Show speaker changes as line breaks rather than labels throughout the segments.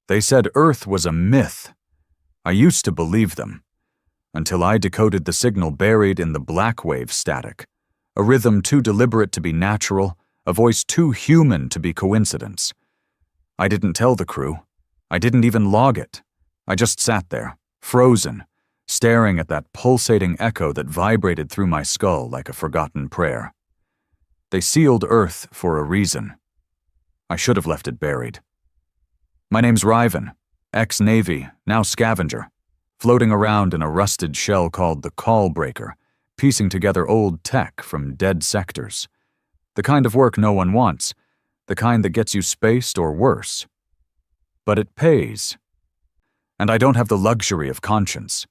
They said Earth was a myth. I used to believe them, until I decoded the signal buried in the blackwave static, a rhythm too deliberate to be natural, a voice too human to be coincidence. I didn't tell the crew. I didn't even log it. I just sat there, frozen, staring at that pulsating echo that vibrated through my skull like a forgotten prayer. They sealed Earth for a reason. I should have left it buried. My name's Riven, ex-Navy, now scavenger, floating around in a rusted shell called the Call Breaker, piecing together old tech from dead sectors. The kind of work no one wants, the kind that gets you spaced or worse. But it pays. And I don't have the luxury of conscience.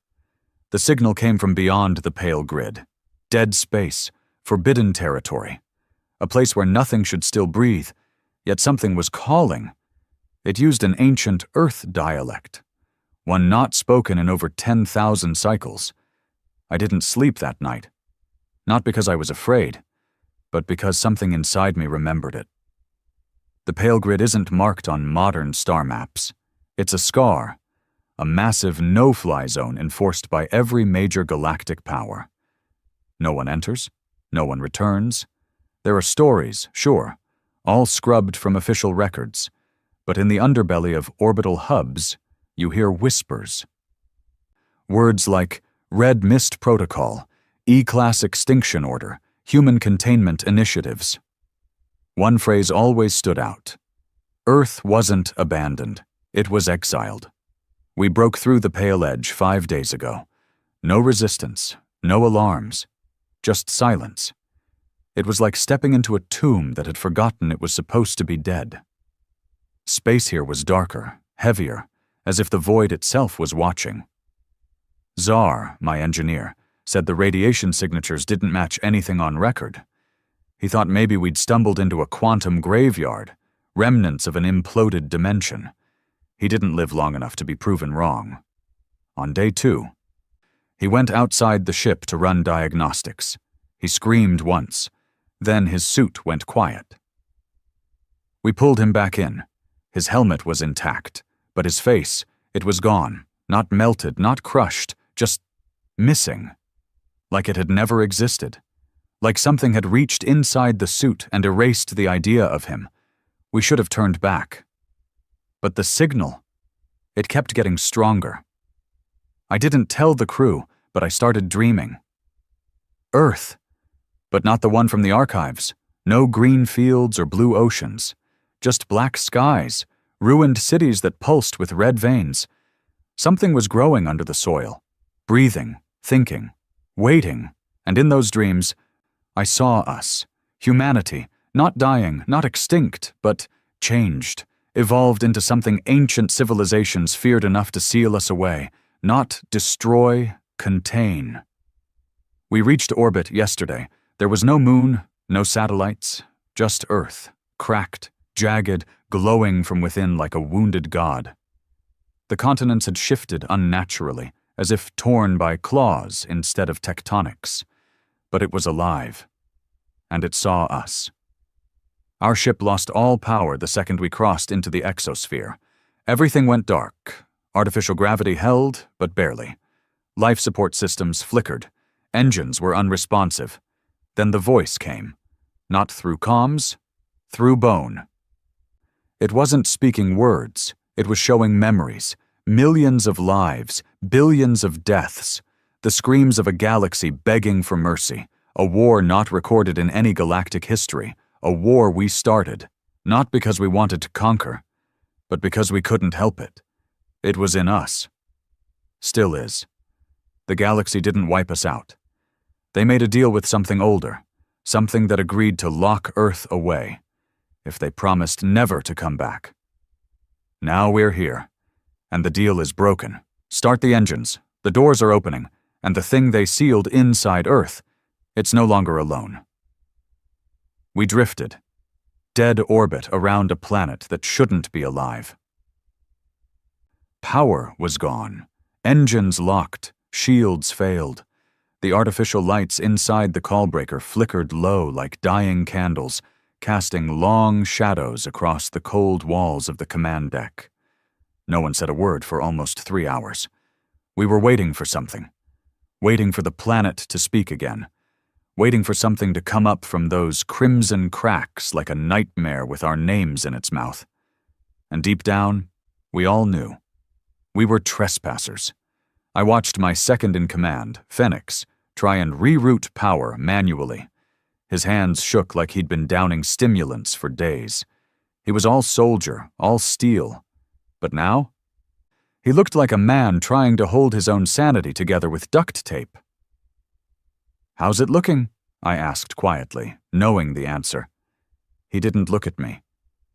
The signal came from beyond the pale grid. Dead space, forbidden territory. A place where nothing should still breathe, yet something was calling. It used an ancient Earth dialect, one not spoken in over 10,000 cycles. I didn't sleep that night. Not because I was afraid, but because something inside me remembered it. The pale grid isn't marked on modern star maps. It's a scar, a massive no-fly zone enforced by every major galactic power. No one enters, no one returns. There are stories, sure, all scrubbed from official records, but in the underbelly of orbital hubs, you hear whispers. Words like Red Mist Protocol, E-Class Extinction Order, Human Containment Initiatives. One phrase always stood out. Earth wasn't abandoned, it was exiled. We broke through the pale edge 5 days ago. No resistance, no alarms, just silence. It was like stepping into a tomb that had forgotten it was supposed to be dead. Space here was darker, heavier, as if the void itself was watching. Czar, my engineer, said the radiation signatures didn't match anything on record. He thought maybe we'd stumbled into a quantum graveyard, remnants of an imploded dimension. He didn't live long enough to be proven wrong. On day 2, he went outside the ship to run diagnostics. He screamed once. Then his suit went quiet. We pulled him back in. His helmet was intact, but his face, it was gone, not melted, not crushed, just missing. Like it had never existed. Like something had reached inside the suit and erased the idea of him. We should have turned back. But the signal, it kept getting stronger. I didn't tell the crew, but I started dreaming. Earth, but not the one from the archives. No green fields or blue oceans. Just black skies, ruined cities that pulsed with red veins. Something was growing under the soil, breathing, thinking, waiting, and in those dreams, I saw us, humanity, not dying, not extinct, but changed, evolved into something ancient civilizations feared enough to seal us away, not destroy, contain. We reached orbit yesterday. There was no moon, no satellites, just Earth, cracked, jagged, glowing from within like a wounded god. The continents had shifted unnaturally, as if torn by claws instead of tectonics. But it was alive, and it saw us. Our ship lost all power the second we crossed into the exosphere. Everything went dark. Artificial gravity held, but barely. Life support systems flickered. Engines were unresponsive. Then the voice came. Not through comms, through bone. It wasn't speaking words. It was showing memories. Millions of lives, billions of deaths. The screams of a galaxy begging for mercy. A war not recorded in any galactic history. A war we started, not because we wanted to conquer, but because we couldn't help it. It was in us. Still is. The galaxy didn't wipe us out. They made a deal with something older, something that agreed to lock Earth away, if they promised never to come back. Now we're here, and the deal is broken. Start the engines, the doors are opening, and the thing they sealed inside Earth, it's no longer alone. We drifted, dead orbit around a planet that shouldn't be alive. Power was gone, engines locked, shields failed. The artificial lights inside the callbreaker flickered low like dying candles, casting long shadows across the cold walls of the command deck. No one said a word for almost 3 hours. We were waiting for something. Waiting for the planet to speak again. Waiting for something to come up from those crimson cracks like a nightmare with our names in its mouth. And deep down, we all knew. We were trespassers. I watched my second-in-command, Phoenix, try and reroute power manually. His hands shook like he'd been downing stimulants for days. He was all soldier, all steel. But now? He looked like a man trying to hold his own sanity together with duct tape. "How's it looking?" I asked quietly, knowing the answer. He didn't look at me,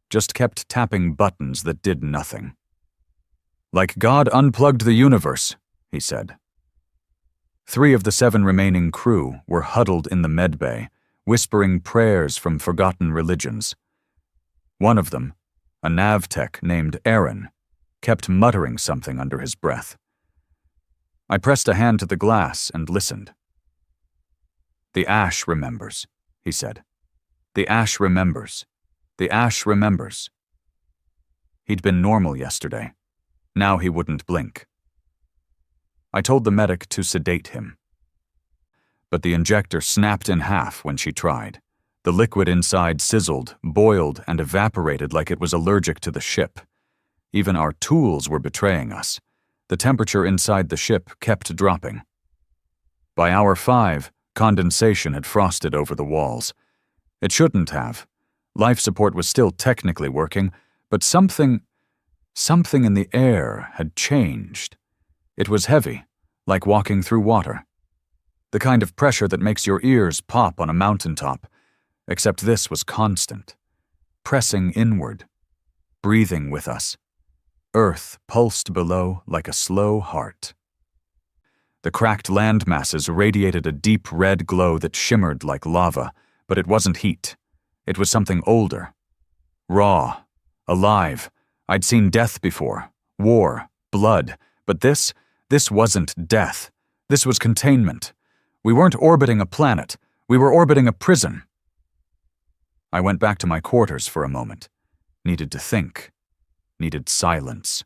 just kept tapping buttons that did nothing. "Like God unplugged the universe," he said. 3 of the 7 remaining crew were huddled in the medbay, whispering prayers from forgotten religions. One of them, a nav tech named Aaron, kept muttering something under his breath. I pressed a hand to the glass and listened. "The ash remembers," he said. "The ash remembers. The ash remembers." He'd been normal yesterday. Now he wouldn't blink. I told the medic to sedate him. But the injector snapped in half when she tried. The liquid inside sizzled, boiled, and evaporated like it was allergic to the ship. Even our tools were betraying us. The temperature inside the ship kept dropping. By hour 5, condensation had frosted over the walls. It shouldn't have. Life support was still technically working, but something in the air had changed. It was heavy, like walking through water. The kind of pressure that makes your ears pop on a mountaintop, except this was constant, pressing inward, breathing with us. Earth pulsed below like a slow heart. The cracked land masses radiated a deep red glow that shimmered like lava, but it wasn't heat. It was something older. Raw. Alive. I'd seen death before. War. Blood. But this wasn't death. This was containment. We weren't orbiting a planet. We were orbiting a prison. I went back to my quarters for a moment. Needed to think. Needed silence.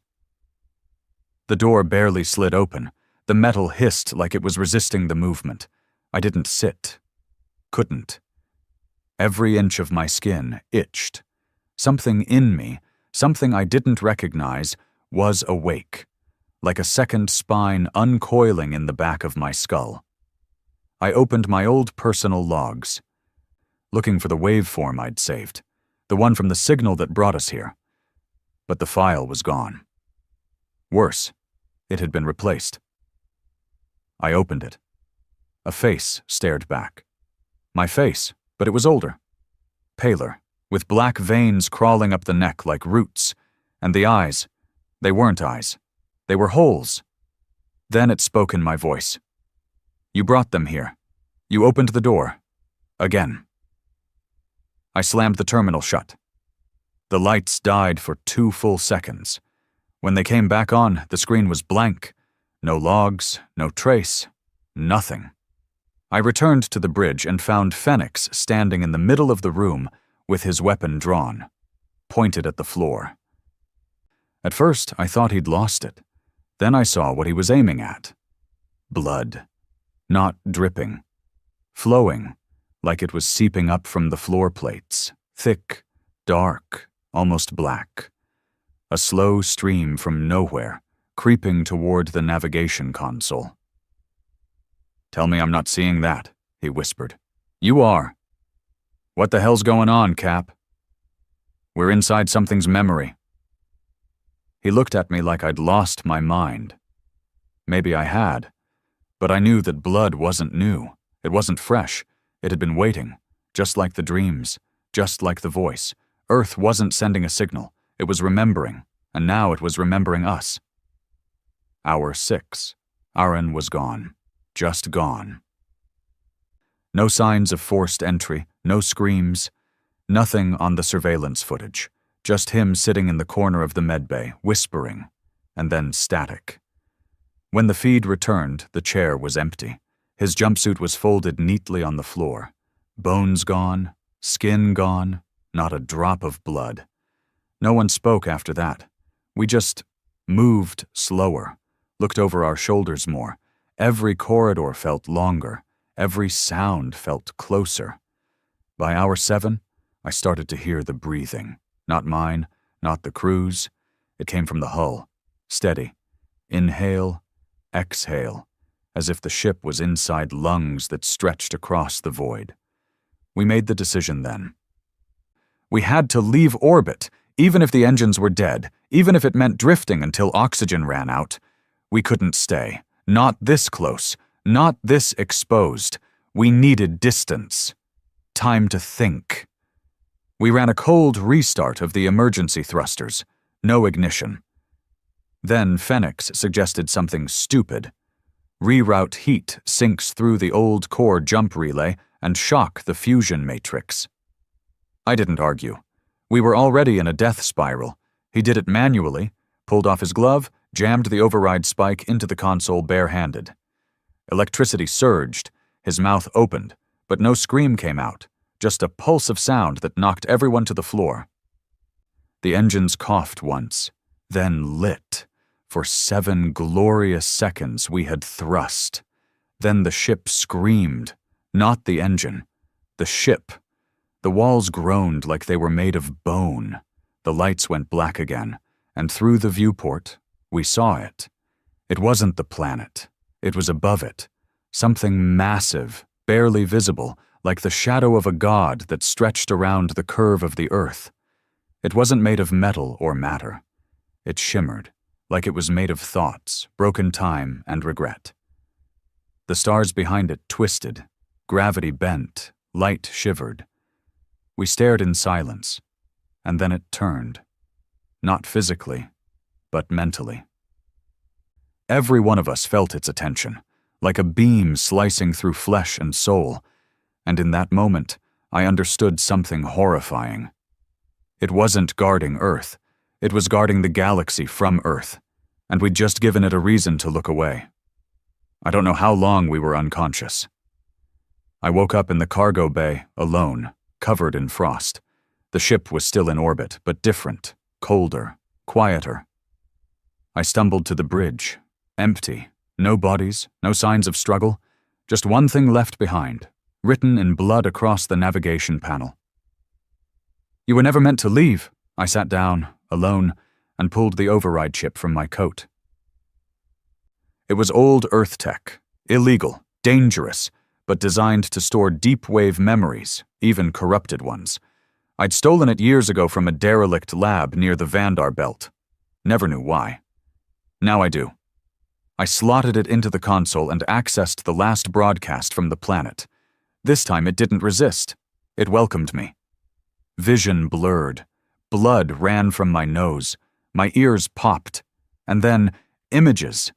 The door barely slid open. The metal hissed like it was resisting the movement. I didn't sit. Couldn't. Every inch of my skin itched. Something in me, something I didn't recognize, was awake, like a second spine uncoiling in the back of my skull. I opened my old personal logs, looking for the waveform I'd saved, the one from the signal that brought us here. But the file was gone. Worse, it had been replaced. I opened it. A face stared back. My face, but it was older. Paler, with black veins crawling up the neck like roots. And the eyes, they weren't eyes. They were holes. Then it spoke in my voice. "You brought them here. You opened the door. Again." I slammed the terminal shut. The lights died for 2 full seconds. When they came back on, the screen was blank. No logs, no trace, nothing. I returned to the bridge and found Phoenix standing in the middle of the room with his weapon drawn, pointed at the floor. At first, I thought he'd lost it. Then I saw what he was aiming at. Blood. Not dripping. Flowing, like it was seeping up from the floor plates. Thick, dark, almost black. A slow stream from nowhere, creeping toward the navigation console. "Tell me I'm not seeing that," he whispered. "You are." "What the hell's going on, Cap?" "We're inside something's memory." He looked at me like I'd lost my mind. Maybe I had, but I knew that blood wasn't new. It wasn't fresh. It had been waiting, just like the dreams, just like the voice. Earth wasn't sending a signal. It was remembering, and now it was remembering us. Hour 6. Aaron was gone. Just gone. No signs of forced entry, no screams, nothing on the surveillance footage. Just him sitting in the corner of the medbay, whispering, and then static. When the feed returned, the chair was empty. His jumpsuit was folded neatly on the floor. Bones gone, skin gone, not a drop of blood. No one spoke after that. We just moved slower, looked over our shoulders more. Every corridor felt longer. Every sound felt closer. By hour 7, I started to hear the breathing. Not mine, not the crew's. It came from the hull. Steady. Inhale, exhale, as if the ship was inside lungs that stretched across the void. We made the decision then. We had to leave orbit, even if the engines were dead, even if it meant drifting until oxygen ran out. We couldn't stay. Not this close. Not this exposed. We needed distance. Time to think. We ran a cold restart of the emergency thrusters. No ignition. Then Phoenix suggested something stupid. Reroute heat sinks through the old core jump relay and shock the fusion matrix. I didn't argue. We were already in a death spiral. He did it manually, pulled off his glove, jammed the override spike into the console barehanded. Electricity surged, his mouth opened, but no scream came out, just a pulse of sound that knocked everyone to the floor. The engines coughed once, then lit. For 7 glorious seconds we had thrust. Then the ship screamed, not the engine, the ship. The walls groaned like they were made of bone. The lights went black again, and through the viewport, we saw it. It wasn't the planet. It was above it. Something massive, barely visible, like the shadow of a god that stretched around the curve of the earth. It wasn't made of metal or matter. It shimmered, like it was made of thoughts, broken time, and regret. The stars behind it twisted, gravity bent, light shivered. We stared in silence, and then it turned. Not physically, but mentally. Every one of us felt its attention, like a beam slicing through flesh and soul, and in that moment, I understood something horrifying. It wasn't guarding Earth. It was guarding the galaxy from Earth, and we'd just given it a reason to look away. I don't know how long we were unconscious. I woke up in the cargo bay, alone, covered in frost. The ship was still in orbit, but different, colder, quieter. I stumbled to the bridge, empty, no bodies, no signs of struggle, just one thing left behind, written in blood across the navigation panel. "You were never meant to leave." I sat down, alone, and pulled the override chip from my coat. It was old Earth tech, illegal, dangerous, but designed to store deep-wave memories, even corrupted ones. I'd stolen it years ago from a derelict lab near the Vandar Belt. Never knew why. Now I do. I slotted it into the console and accessed the last broadcast from the planet. This time it didn't resist. It welcomed me. Vision blurred. Blood ran from my nose. My ears popped. And then, images.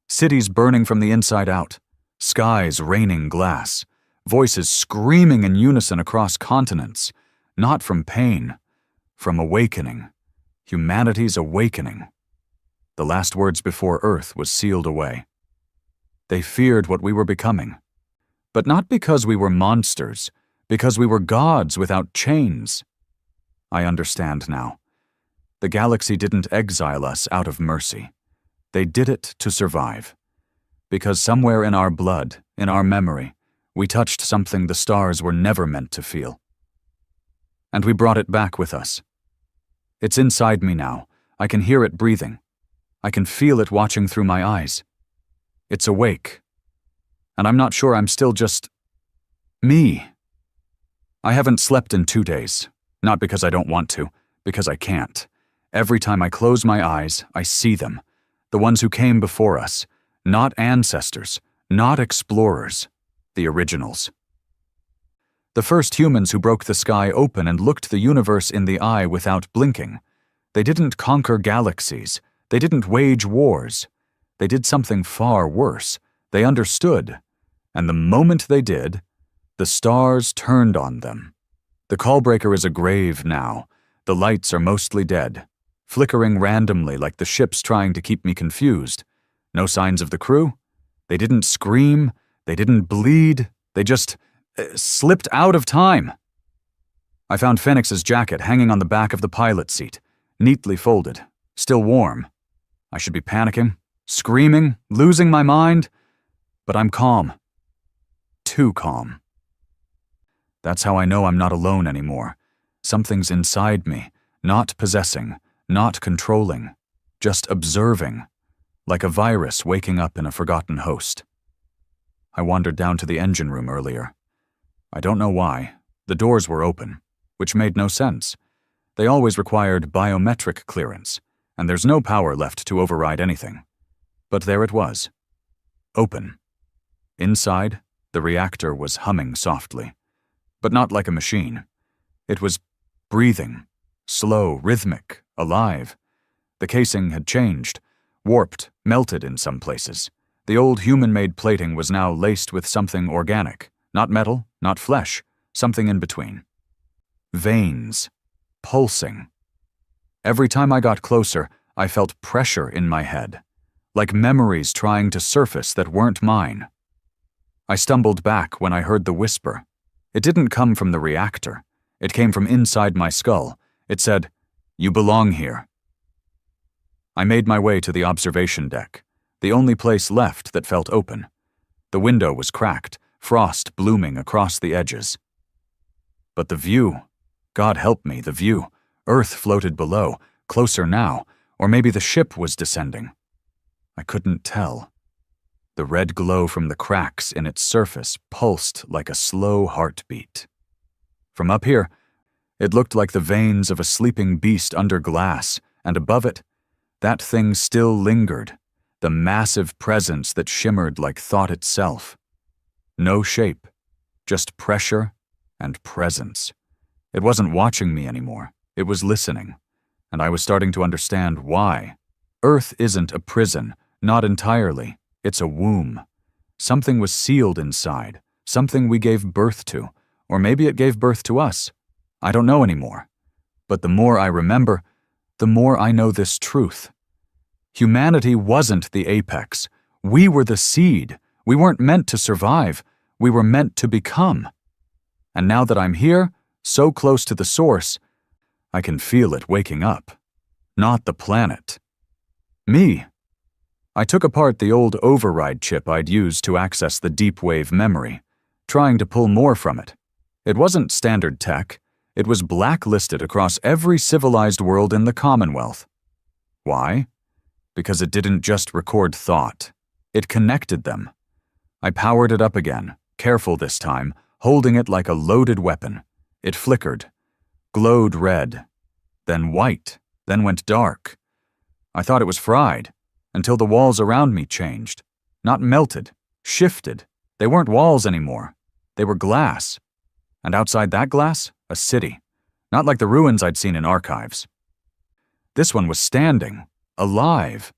Cities burning from the inside out. Skies raining glass. Voices screaming in unison across continents. Not from pain. From awakening. Humanity's awakening. The last words before Earth was sealed away. They feared what we were becoming. But not because we were monsters, because we were gods without chains. I understand now. The galaxy didn't exile us out of mercy. They did it to survive. Because somewhere in our blood, in our memory, we touched something the stars were never meant to feel. And we brought it back with us. It's inside me now. I can hear it breathing. I can feel it watching through my eyes. It's awake. And I'm not sure I'm still just me. I haven't slept in 2 days, not because I don't want to, because I can't. Every time I close my eyes, I see them, the ones who came before us, not ancestors, not explorers, the originals. The first humans who broke the sky open and looked the universe in the eye without blinking. They didn't conquer galaxies. They didn't wage wars. They did something far worse. They understood. And the moment they did, the stars turned on them. The callbreaker is a grave now. The lights are mostly dead, flickering randomly like the ships trying to keep me confused. No signs of the crew. They didn't scream. They didn't bleed. They just slipped out of time. I found Phoenix's jacket hanging on the back of the pilot seat, neatly folded, still warm. I should be panicking, screaming, losing my mind, but I'm calm. Too calm. That's how I know I'm not alone anymore. Something's inside me, not possessing, not controlling, just observing, like a virus waking up in a forgotten host. I wandered down to the engine room earlier. I don't know why. The doors were open, which made no sense. They always required biometric clearance, and there's no power left to override anything. But there it was. Open. Inside, the reactor was humming softly, but not like a machine. It was breathing, slow, rhythmic, alive. The casing had changed, warped, melted in some places. The old human-made plating was now laced with something organic, not metal, not flesh, something in between. Veins, pulsing. Every time I got closer, I felt pressure in my head, like memories trying to surface that weren't mine. I stumbled back when I heard the whisper. It didn't come from the reactor. It came from inside my skull. It said, "You belong here." I made my way to the observation deck, the only place left that felt open. The window was cracked, frost blooming across the edges. But the view, God help me, the view. Earth floated below, closer now, or maybe the ship was descending. I couldn't tell. The red glow from the cracks in its surface pulsed like a slow heartbeat. From up here, it looked like the veins of a sleeping beast under glass, and above it, that thing still lingered, the massive presence that shimmered like thought itself. No shape, just pressure and presence. It wasn't watching me anymore, it was listening, and I was starting to understand why. Earth isn't a prison, not entirely. It's a womb. Something was sealed inside, something we gave birth to, or maybe it gave birth to us. I don't know anymore. But the more I remember, the more I know this truth. Humanity wasn't the apex. We were the seed. We weren't meant to survive. We were meant to become. And now that I'm here, so close to the source, I can feel it waking up. Not the planet. Me. I took apart the old override chip I'd used to access the deep wave memory, trying to pull more from it. It wasn't standard tech. It was blacklisted across every civilized world in the Commonwealth. Why? Because it didn't just record thought. It connected them. I powered it up again, careful this time, holding it like a loaded weapon. It flickered, glowed red, then white, then went dark. I thought it was fried, until the walls around me changed. Not melted, shifted. They weren't walls anymore. They were glass. And outside that glass, a city. Not like the ruins I'd seen in archives. This one was standing, alive.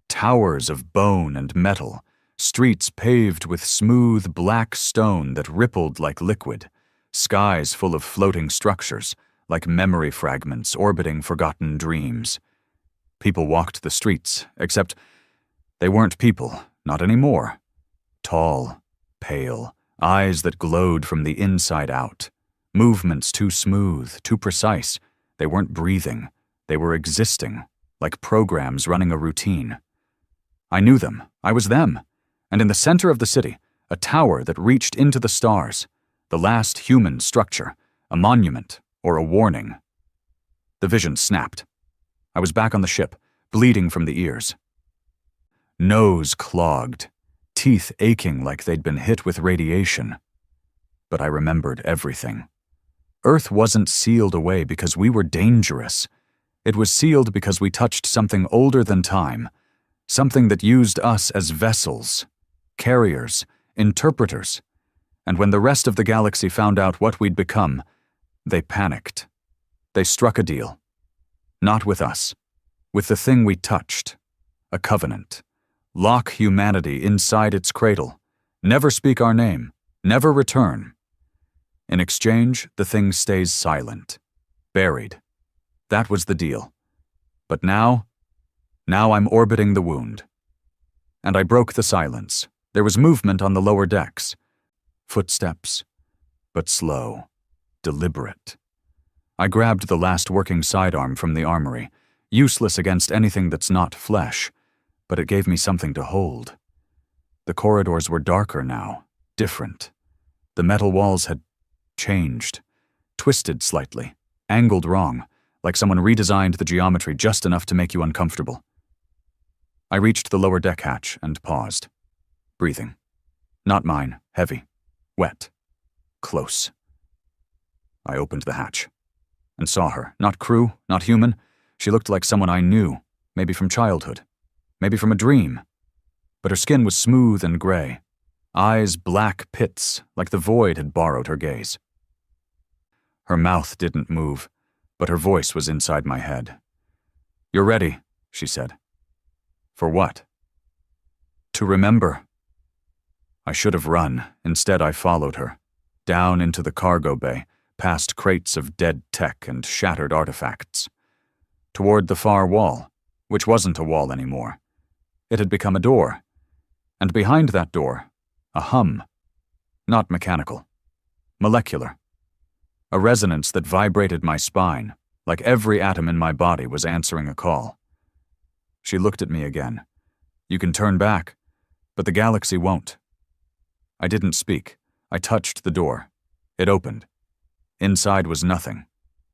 Towers of bone and metal, streets paved with smooth black stone that rippled like liquid, skies full of floating structures, like memory fragments orbiting forgotten dreams. People walked the streets, except they weren't people, not anymore. Tall, pale, eyes that glowed from the inside out. Movements too smooth, too precise. They weren't breathing. They were existing, like programs running a routine. I knew them. I was them. And in the center of the city, a tower that reached into the stars. The last human structure, a monument or a warning. The vision snapped. I was back on the ship, bleeding from the ears. Nose clogged, teeth aching like they'd been hit with radiation. But I remembered everything. Earth wasn't sealed away because we were dangerous. It was sealed because we touched something older than time, something that used us as vessels, carriers, interpreters. And when the rest of the galaxy found out what we'd become, they panicked. They struck a deal. Not with us, with the thing we touched, a covenant. Lock humanity inside its cradle, never speak our name, never return. In exchange, the thing stays silent, buried. That was the deal. But now I'm orbiting the wound. And I broke the silence. There was movement on the lower decks. Footsteps, but slow, deliberate. I grabbed the last working sidearm from the armory, useless against anything that's not flesh, but it gave me something to hold. The corridors were darker now, different. The metal walls had changed, twisted slightly, angled wrong, like someone redesigned the geometry just enough to make you uncomfortable. I reached the lower deck hatch and paused. Breathing. Not mine, heavy, wet, close. I opened the hatch and saw her. Not crew, not human. She looked like someone I knew, maybe from childhood, maybe from a dream. But her skin was smooth and gray, eyes black pits, like the void had borrowed her gaze. Her mouth didn't move, but her voice was inside my head. "You're ready," she said. "For what?" "To remember." I should have run. Instead, I followed her, down into the cargo bay, past crates of dead tech and shattered artifacts, toward the far wall, which wasn't a wall anymore. It had become a door, and behind that door, a hum. Not mechanical. Molecular. A resonance that vibrated my spine, like every atom in my body was answering a call. She looked at me again. "You can turn back, but the galaxy won't." I didn't speak. I touched the door. It opened. Inside was nothing.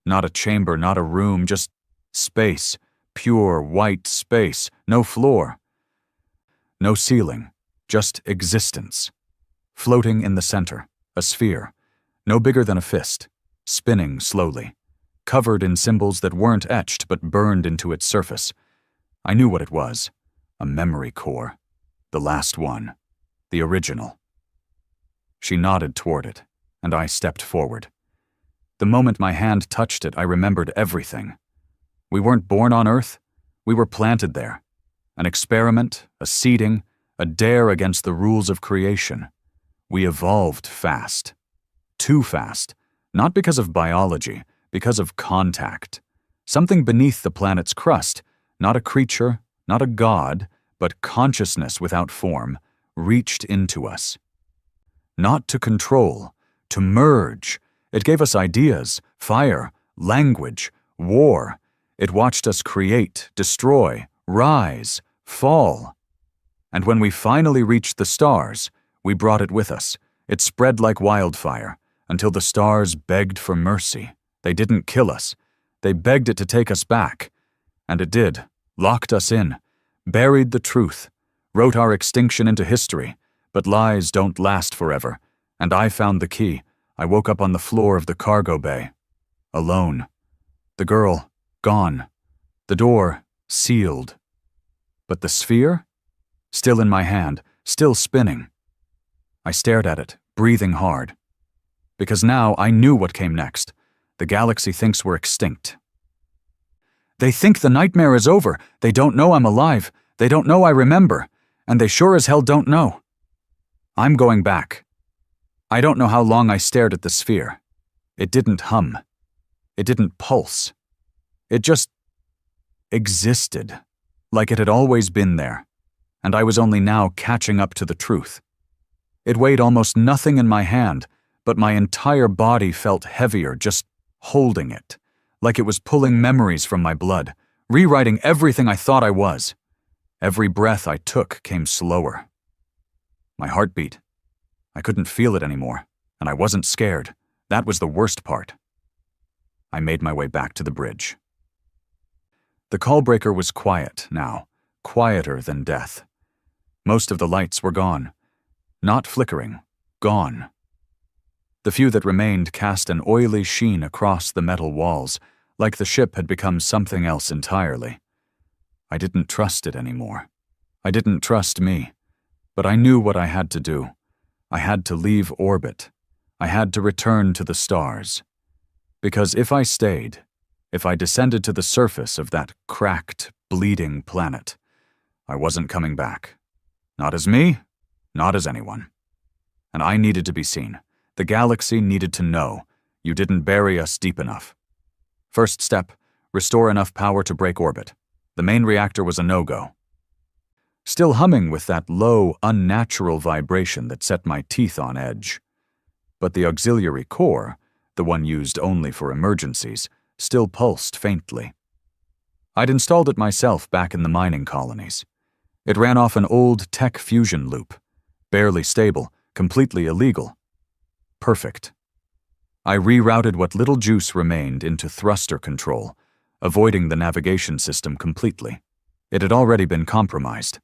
Not a chamber, not a room, just space. Pure, white space. No floor. No ceiling. Just existence. Floating in the center. A sphere. No bigger than a fist. Spinning slowly. Covered in symbols that weren't etched but burned into its surface. I knew what it was. A memory core. The last one. The original. She nodded toward it, and I stepped forward. The moment my hand touched it, I remembered everything. We weren't born on Earth. We were planted there. An experiment, a seeding, a dare against the rules of creation. We evolved fast. Too fast. Not because of biology, because of contact. Something beneath the planet's crust, not a creature, not a god, but consciousness without form, reached into us. Not to control, to merge. It gave us ideas, fire, language, war. It watched us create, destroy, rise, fall. And when we finally reached the stars, we brought it with us. It spread like wildfire, until the stars begged for mercy. They didn't kill us. They begged it to take us back. And it did, locked us in, buried the truth, wrote our extinction into history. But lies don't last forever, and I found the key. I woke up on the floor of the cargo bay. Alone. The girl, gone. The door, sealed. But the sphere? Still in my hand, still spinning. I stared at it, breathing hard. Because now I knew what came next. The galaxy thinks we're extinct. They think the nightmare is over. They don't know I'm alive. They don't know I remember. And they sure as hell don't know. I'm going back. I don't know how long I stared at the sphere. It didn't hum. It didn't pulse. It just existed, like it had always been there, and I was only now catching up to the truth. It weighed almost nothing in my hand, but my entire body felt heavier just holding it, like it was pulling memories from my blood, rewriting everything I thought I was. Every breath I took came slower. My heartbeat. I couldn't feel it anymore, and I wasn't scared. That was the worst part. I made my way back to the bridge. The call-breaker was quiet now, quieter than death. Most of the lights were gone. Not flickering, gone. The few that remained cast an oily sheen across the metal walls, like the ship had become something else entirely. I didn't trust it anymore. I didn't trust me. But I knew what I had to do. I had to leave orbit. I had to return to the stars. Because if I stayed, if I descended to the surface of that cracked, bleeding planet, I wasn't coming back. Not as me, not as anyone. And I needed to be seen. The galaxy needed to know. You didn't bury us deep enough. First step, restore enough power to break orbit. The main reactor was a no-go. Still humming with that low, unnatural vibration that set my teeth on edge. But the auxiliary core, the one used only for emergencies, still pulsed faintly. I'd installed it myself back in the mining colonies. It ran off an old tech fusion loop. Barely stable, completely illegal. Perfect. I rerouted what little juice remained into thruster control, avoiding the navigation system completely. It had already been compromised.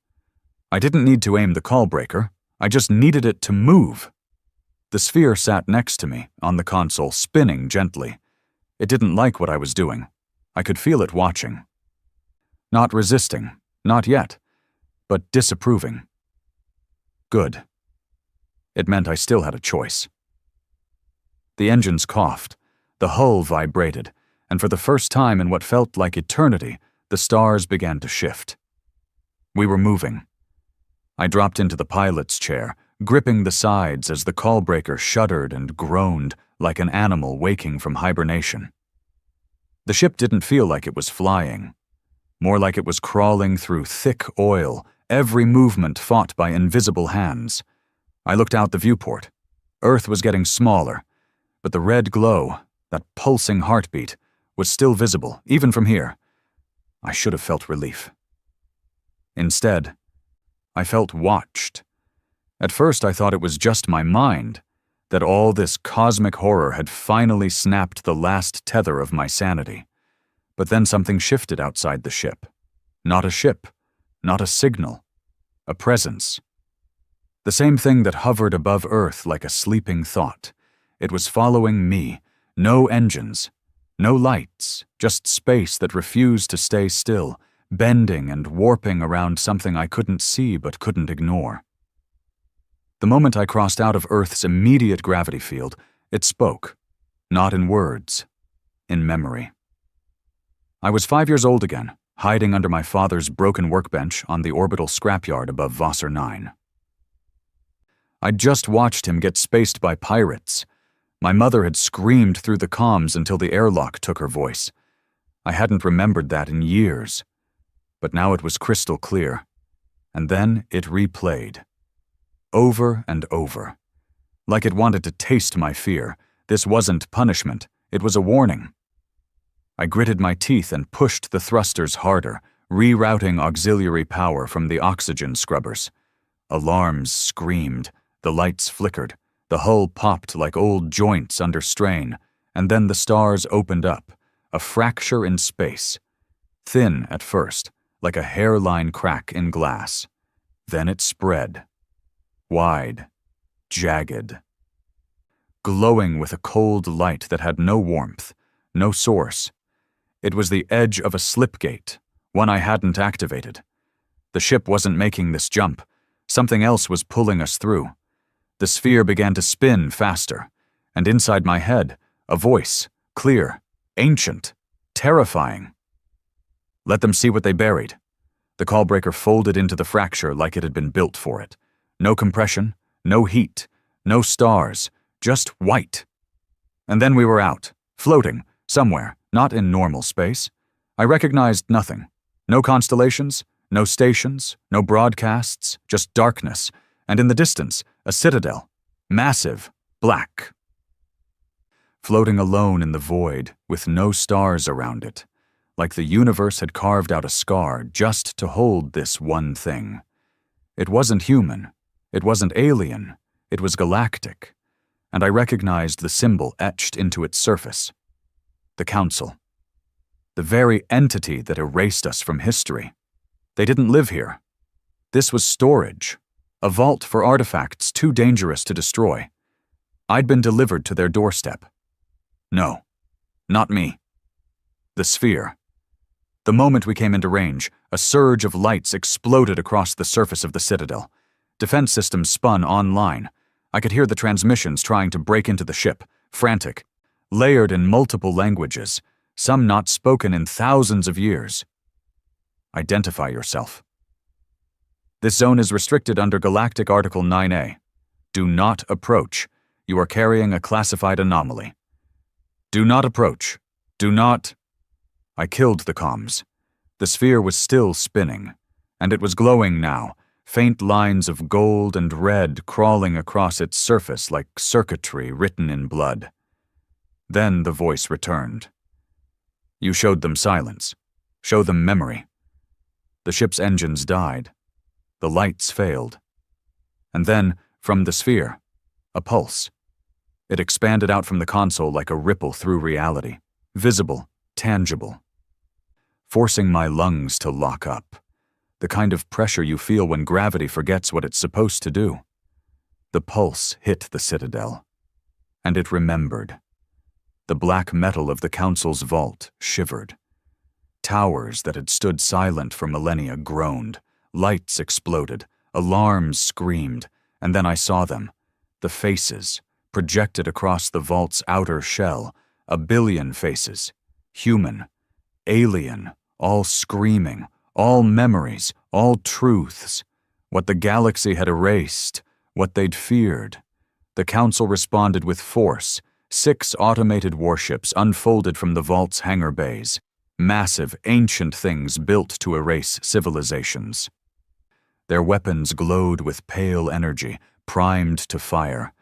I didn't need to aim the call breaker, I just needed it to move. The sphere sat next to me, on the console, spinning gently. It didn't like what I was doing. I could feel it watching. Not resisting, not yet, but disapproving. Good. It meant I still had a choice. The engines coughed, the hull vibrated, and for the first time in what felt like eternity, the stars began to shift. We were moving. I dropped into the pilot's chair, gripping the sides as the call breaker shuddered and groaned like an animal waking from hibernation. The ship didn't feel like it was flying, more like it was crawling through thick oil, every movement fought by invisible hands. I looked out the viewport. Earth was getting smaller, but the red glow, that pulsing heartbeat, was still visible, even from here. I should have felt relief. Instead, I felt watched. At first I thought it was just my mind, that all this cosmic horror had finally snapped the last tether of my sanity. But then something shifted outside the ship. Not a ship, not a signal, a presence. The same thing that hovered above Earth like a sleeping thought. It was following me, no engines, no lights, just space that refused to stay still, bending and warping around something I couldn't see but couldn't ignore. The moment I crossed out of Earth's immediate gravity field, it spoke, not in words, in memory. I was 5 years old again, hiding under my father's broken workbench on the orbital scrapyard above Vassar 9. I'd just watched him get spaced by pirates. My mother had screamed through the comms until the airlock took her voice. I hadn't remembered that in years. But now it was crystal clear. And then it replayed. Over and over. Like it wanted to taste my fear. This wasn't punishment, it was a warning. I gritted my teeth and pushed the thrusters harder, rerouting auxiliary power from the oxygen scrubbers. Alarms screamed, the lights flickered, the hull popped like old joints under strain, and then the stars opened up, a fracture in space. Thin at first, like a hairline crack in glass. Then it spread. Wide, jagged. Glowing with a cold light that had no warmth, no source. It was the edge of a slipgate, one I hadn't activated. The ship wasn't making this jump. Something else was pulling us through. The sphere began to spin faster, and inside my head, a voice, clear, ancient, terrifying. Let them see what they buried. The callbreaker folded into the fracture like it had been built for it. No compression, no heat, no stars, just white. And then we were out, floating, somewhere, not in normal space. I recognized nothing. No constellations, no stations, no broadcasts, just darkness, and in the distance, a citadel, massive, black. Floating alone in the void, with no stars around it, like the universe had carved out a scar just to hold this one thing. It wasn't human, it wasn't alien, it was galactic, and I recognized the symbol etched into its surface. The Council. The very entity that erased us from history. They didn't live here. This was storage, a vault for artifacts too dangerous to destroy. I'd been delivered to their doorstep. No, not me. The sphere. The moment we came into range, a surge of lights exploded across the surface of the citadel. Defense systems spun online. I could hear the transmissions trying to break into the ship, frantic, layered in multiple languages, some not spoken in thousands of years. Identify yourself. This zone is restricted under Galactic Article 9A. Do not approach. You are carrying a classified anomaly. Do not approach. Do not... I killed the comms. The sphere was still spinning, and it was glowing now, faint lines of gold and red crawling across its surface like circuitry written in blood. Then the voice returned. You showed them silence. show them memory. The ship's engines died. The lights failed. And then, from the sphere, a pulse. It expanded out from the console like a ripple through reality, visible, tangible, forcing my lungs to lock up, the kind of pressure you feel when gravity forgets what it's supposed to do. The pulse hit the citadel, and it remembered. The black metal of the council's vault shivered. Towers that had stood silent for millennia groaned, lights exploded, alarms screamed, and then I saw them, the faces, projected across the vault's outer shell, a billion faces, human, alien, all screaming, all memories, all truths, what the galaxy had erased, what they'd feared. The Council responded with force. 6 automated warships unfolded from the vault's hangar bays, massive, ancient things built to erase civilizations. Their weapons glowed with pale energy, primed to fire.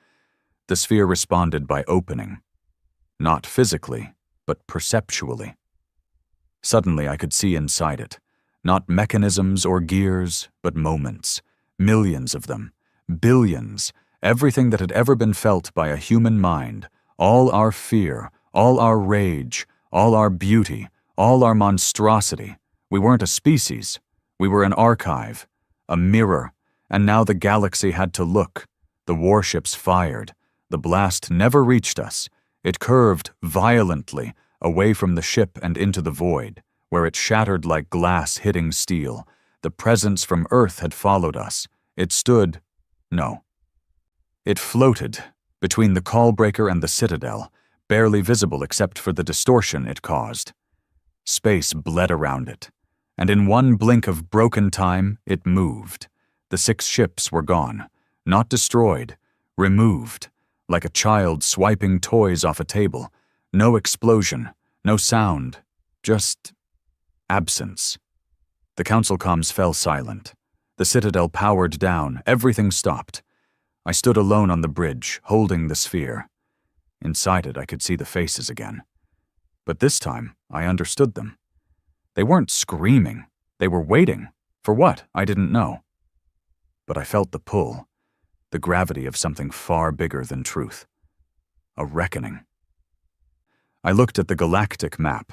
The sphere responded by opening. Not physically, but perceptually. Suddenly I could see inside it. Not mechanisms or gears, but moments. Millions of them. Billions. Everything that had ever been felt by a human mind. All our fear, all our rage, all our beauty, all our monstrosity. We weren't a species. We were an archive, a mirror, and now the galaxy had to look. The warships fired. The blast never reached us. It curved violently away from the ship and into the void, where it shattered like glass hitting steel. The presence from Earth had followed us. It stood, no. It floated between the call-breaker and the citadel, barely visible except for the distortion it caused. Space bled around it, and in one blink of broken time, it moved. The 6 ships were gone, not destroyed, removed, like a child swiping toys off a table. No explosion, no sound, just absence. The council comms fell silent. The citadel powered down, everything stopped. I stood alone on the bridge, holding the sphere. Inside it, I could see the faces again. But this time, I understood them. They weren't screaming. They were waiting. For what? I didn't know. But I felt the pull, the gravity of something far bigger than truth. A reckoning. I looked at the galactic map,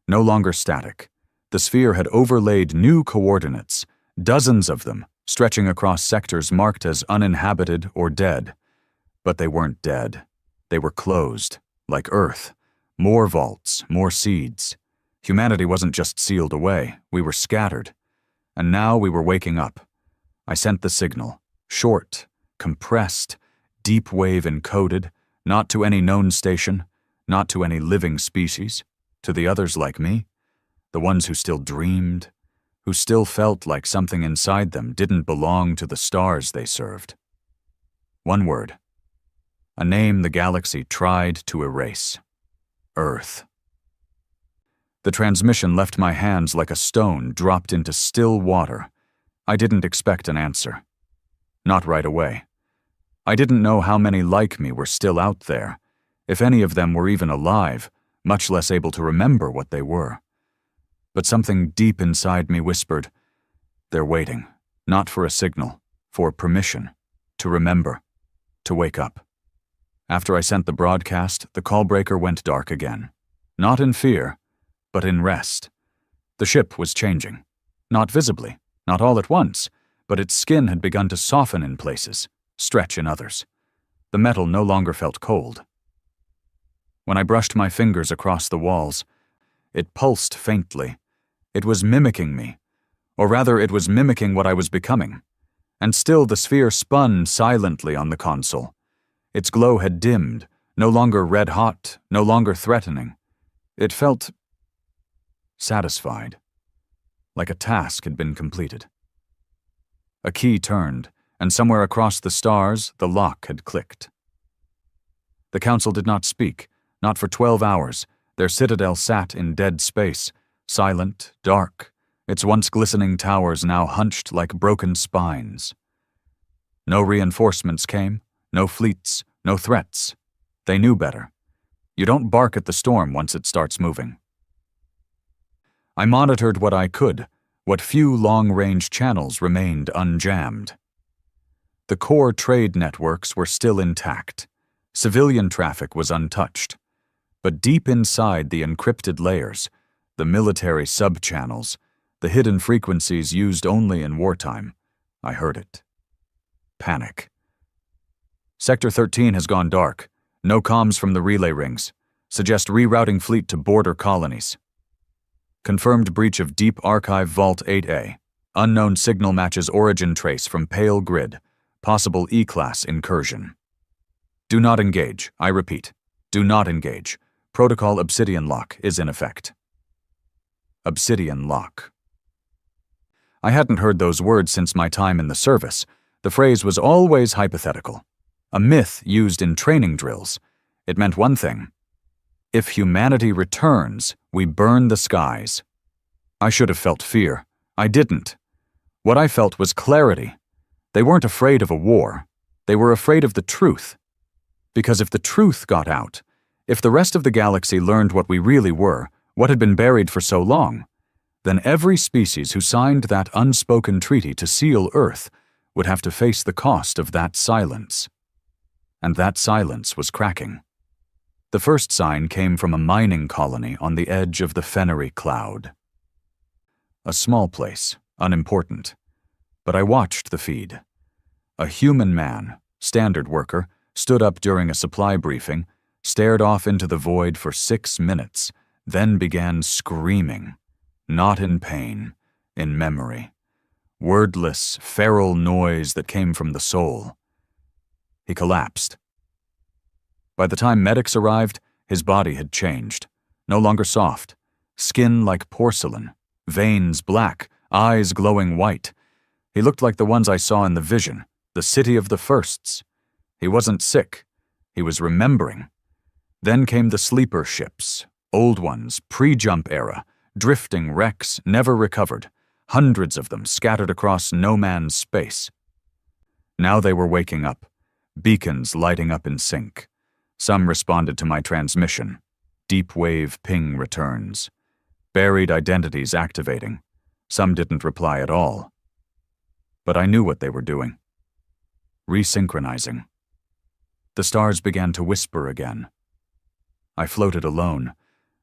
no longer static. The sphere had overlaid new coordinates, dozens of them, stretching across sectors marked as uninhabited or dead. But they weren't dead. They were closed, like Earth. More vaults, more seeds. Humanity wasn't just sealed away, we were scattered. And now we were waking up. I sent the signal, short, compressed, deep wave encoded, not to any known station, not to any living species, to the others like me, the ones who still dreamed, who still felt like something inside them didn't belong to the stars they served. One word. A name the galaxy tried to erase. Earth. The transmission left my hands like a stone dropped into still water. I didn't expect an answer. Not right away. I didn't know how many like me were still out there, if any of them were even alive, much less able to remember what they were. But something deep inside me whispered, they're waiting, not for a signal, for permission, to remember, to wake up. After I sent the broadcast, the call-breaker went dark again. Not in fear, but in rest. The ship was changing. Not visibly, not all at once, but its skin had begun to soften in places, stretch in others. The metal no longer felt cold. When I brushed my fingers across the walls, it pulsed faintly. It was mimicking me, or rather it was mimicking what I was becoming. And still the sphere spun silently on the console. Its glow had dimmed, no longer red-hot, no longer threatening. It felt satisfied, like a task had been completed. A key turned, and somewhere across the stars, the lock had clicked. The council did not speak, not for 12 hours. Their citadel sat in dead space, silent, dark, its once glistening towers now hunched like broken spines. No reinforcements came, no fleets, no threats. They knew better. You don't bark at the storm once it starts moving. I monitored what I could, what few long-range channels remained unjammed. The core trade networks were still intact. Civilian traffic was untouched. But deep inside the encrypted layers, the military sub-channels, the hidden frequencies used only in wartime, I heard it. Panic. Sector 13 has gone dark. No comms from the relay rings. Suggest rerouting fleet to border colonies. Confirmed breach of Deep Archive Vault 8A. Unknown signal matches origin trace from Pale Grid. Possible E-class incursion. Do not engage. I repeat. Do not engage. Protocol Obsidian Lock is in effect. Obsidian Lock. I hadn't heard those words since my time in the service. The phrase was always hypothetical. A myth used in training drills. It meant one thing. If humanity returns, we burn the skies. I should have felt fear. I didn't. What I felt was clarity. They weren't afraid of a war. They were afraid of the truth. Because if the truth got out, if the rest of the galaxy learned what we really were, what had been buried for so long, then every species who signed that unspoken treaty to seal Earth would have to face the cost of that silence. And that silence was cracking. The first sign came from a mining colony on the edge of the Fennery Cloud. A small place, unimportant. But I watched the feed. A human man, standard worker, stood up during a supply briefing, stared off into the void for 6 minutes, then began screaming. Not in pain, in memory. Wordless, feral noise that came from the soul. He collapsed. By the time medics arrived, his body had changed. No longer soft. Skin like porcelain. Veins black. Eyes glowing white. He looked like the ones I saw in the vision. The city of the firsts. He wasn't sick. He was remembering. Then came the sleeper ships. Old ones, pre-jump era. Drifting wrecks, never recovered. Hundreds of them scattered across no man's space. Now they were waking up. Beacons lighting up in sync. Some responded to my transmission. Deep wave ping returns. Buried identities activating. Some didn't reply at all. But I knew what they were doing. Resynchronizing. The stars began to whisper again. I floated alone,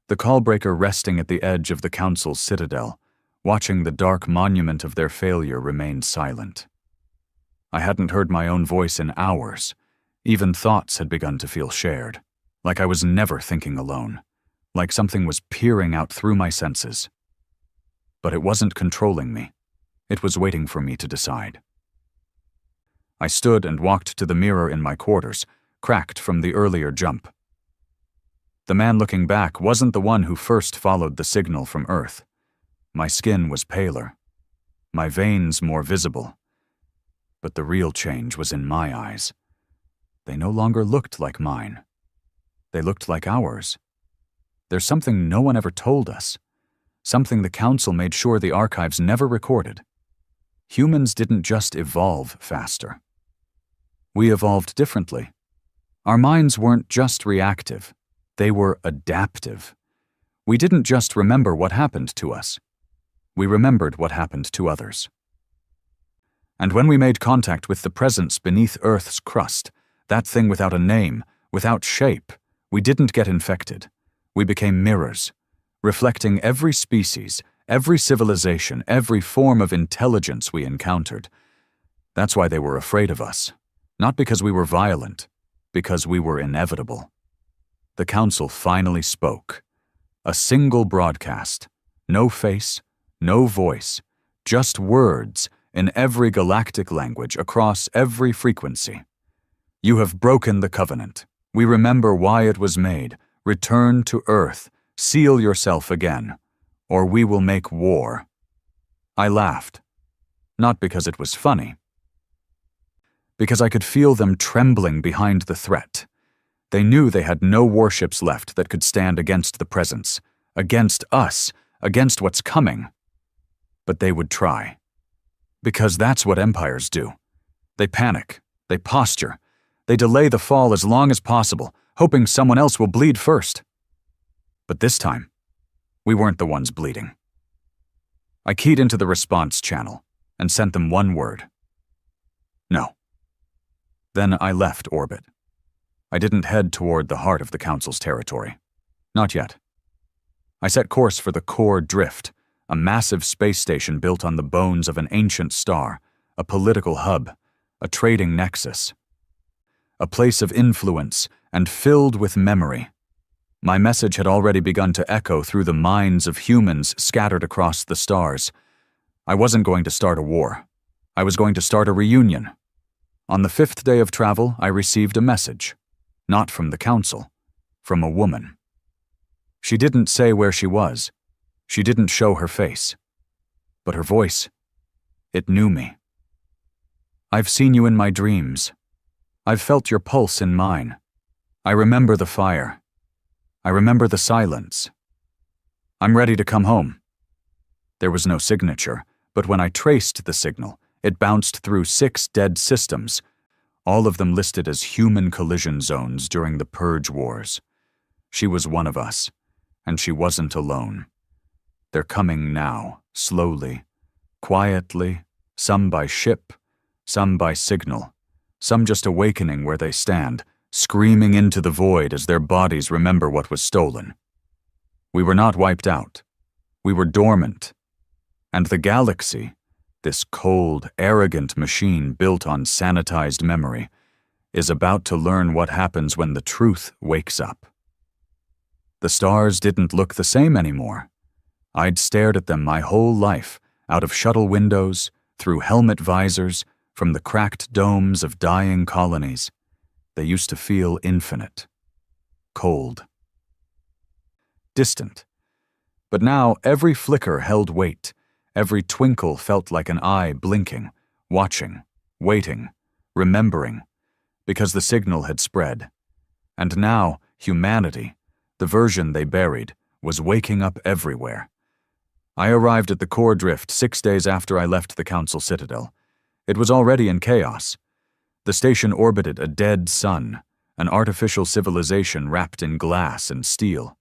the callbreaker resting at the edge of the Council's citadel, watching the dark monument of their failure remain silent. I hadn't heard my own voice in hours. Even thoughts had begun to feel shared, like I was never thinking alone, like something was peering out through my senses. But it wasn't controlling me. It was waiting for me to decide. I stood and walked to the mirror in my quarters, cracked from the earlier jump. The man looking back wasn't the one who first followed the signal from Earth. My skin was paler, my veins more visible. But the real change was in my eyes. They no longer looked like mine. They looked like ours. There's something no one ever told us, something the Council made sure the archives never recorded. Humans didn't just evolve faster. We evolved differently. Our minds weren't just reactive. They were adaptive. We didn't just remember what happened to us. We remembered what happened to others. And when we made contact with the presence beneath Earth's crust, that thing without a name, without shape, we didn't get infected. We became mirrors, reflecting every species, every civilization, every form of intelligence we encountered. That's why they were afraid of us. Not because we were violent, because we were inevitable. The Council finally spoke. A single broadcast. No face, no voice, just words in every galactic language across every frequency. You have broken the covenant. We remember why it was made. Return to Earth. Seal yourself again, or we will make war. I laughed. Not because it was funny. Because I could feel them trembling behind the threat. They knew they had no warships left that could stand against the presence, against us, against what's coming. But they would try. Because that's what empires do. They panic. They posture. They delay the fall as long as possible, hoping someone else will bleed first. But this time, we weren't the ones bleeding. I keyed into the response channel and sent them one word. No. Then I left orbit. I didn't head toward the heart of the Council's territory. Not yet. I set course for the Core Drift, a massive space station built on the bones of an ancient star, a political hub, a trading nexus, a place of influence and filled with memory. My message had already begun to echo through the minds of humans scattered across the stars. I wasn't going to start a war. I was going to start a reunion. On the 5th day of travel, I received a message. Not from the Council, from a woman. She didn't say where she was. She didn't show her face. But her voice, it knew me. I've seen you in my dreams. I've felt your pulse in mine. I remember the fire. I remember the silence. I'm ready to come home. There was no signature, but when I traced the signal, it bounced through 6 dead systems, all of them listed as human collision zones during the Purge Wars. She was one of us, and she wasn't alone. They're coming now, slowly, quietly, some by ship, some by signal, some just awakening where they stand, screaming into the void as their bodies remember what was stolen. We were not wiped out. We were dormant. And the galaxy, this cold, arrogant machine built on sanitized memory, is about to learn what happens when the truth wakes up. The stars didn't look the same anymore. I'd stared at them my whole life, out of shuttle windows, through helmet visors, from the cracked domes of dying colonies. They used to feel infinite, cold, distant. But now every flicker held weight. Every twinkle felt like an eye blinking, watching, waiting, remembering, because the signal had spread. And now humanity, the version they buried, was waking up everywhere. I arrived at the Core Drift 6 days after I left the Council Citadel. It was already in chaos. The station orbited a dead sun, an artificial civilization wrapped in glass and steel.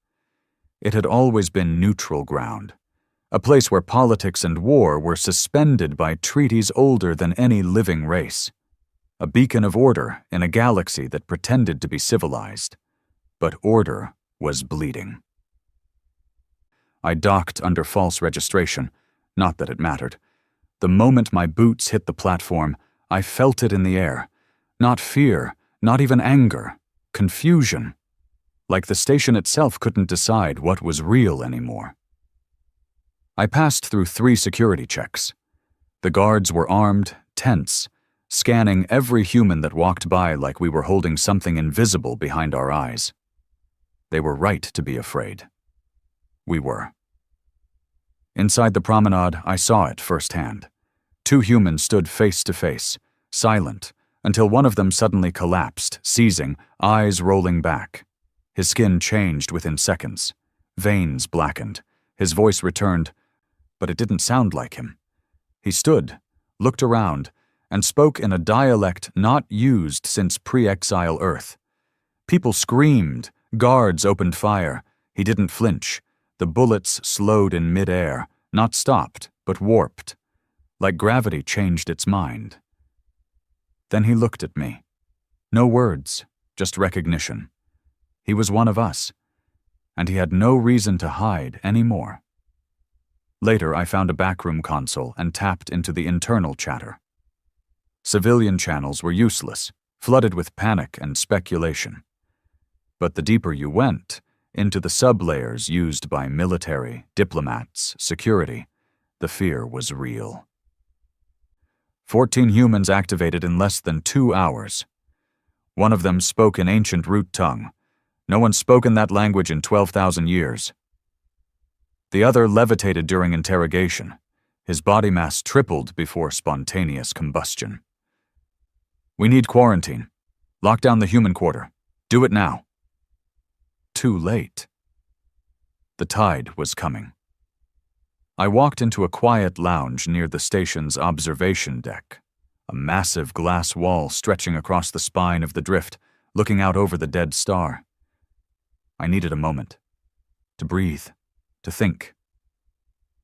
It had always been neutral ground, a place where politics and war were suspended by treaties older than any living race. A beacon of order in a galaxy that pretended to be civilized. But order was bleeding. I docked under false registration, not that it mattered. The moment my boots hit the platform, I felt it in the air. Not fear, not even anger, confusion. Like the station itself couldn't decide what was real anymore. I passed through 3 security checks. The guards were armed, tense, scanning every human that walked by like we were holding something invisible behind our eyes. They were right to be afraid. We were. Inside the promenade, I saw it firsthand. 2 humans stood face to face, silent, until one of them suddenly collapsed, seizing, eyes rolling back. His skin changed within seconds. Veins blackened. His voice returned, but it didn't sound like him. He stood, looked around, and spoke in a dialect not used since pre-exile Earth. People screamed, guards opened fire. He didn't flinch. The bullets slowed in mid-air, not stopped, but warped, like gravity changed its mind. Then he looked at me. No words, just recognition. He was one of us, and he had no reason to hide anymore. Later, I found a backroom console and tapped into the internal chatter. Civilian channels were useless, flooded with panic and speculation. But the deeper you went, into the sublayers used by military, diplomats, security, the fear was real. 14 humans activated in less than 2 hours. One of them spoke in ancient root tongue. No one's spoken that language in 12,000 years. The other levitated during interrogation. His body mass tripled before spontaneous combustion. We need quarantine. Lock down the human quarter. Do it now. Too late. The tide was coming. I walked into a quiet lounge near the station's observation deck, a massive glass wall stretching across the spine of the drift, looking out over the dead star. I needed a moment. To breathe. To think.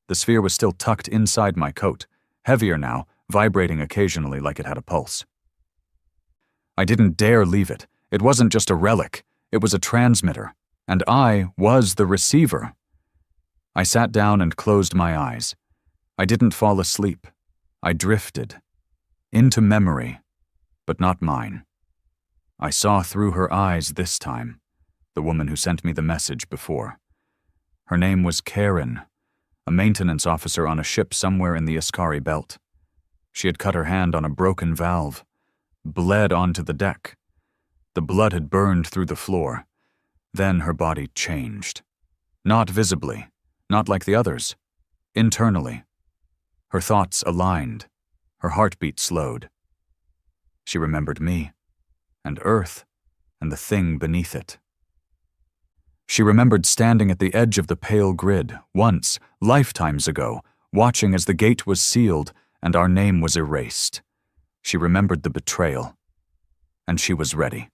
The sphere was still tucked inside my coat, heavier now, vibrating occasionally like it had a pulse. I didn't dare leave it. It wasn't just a relic. It was a transmitter, and I was the receiver. I sat down and closed my eyes. I didn't fall asleep. I drifted. Into memory, but not mine. I saw through her eyes this time, the woman who sent me the message before. Her name was Karen, a maintenance officer on a ship somewhere in the Askari belt. She had cut her hand on a broken valve, bled onto the deck. The blood had burned through the floor. Then her body changed. Not visibly, not like the others. Internally. Her thoughts aligned. Her heartbeat slowed. She remembered me, and Earth, and the thing beneath it. She remembered standing at the edge of the pale grid, once, lifetimes ago, watching as the gate was sealed and our name was erased. She remembered the betrayal. And she was ready.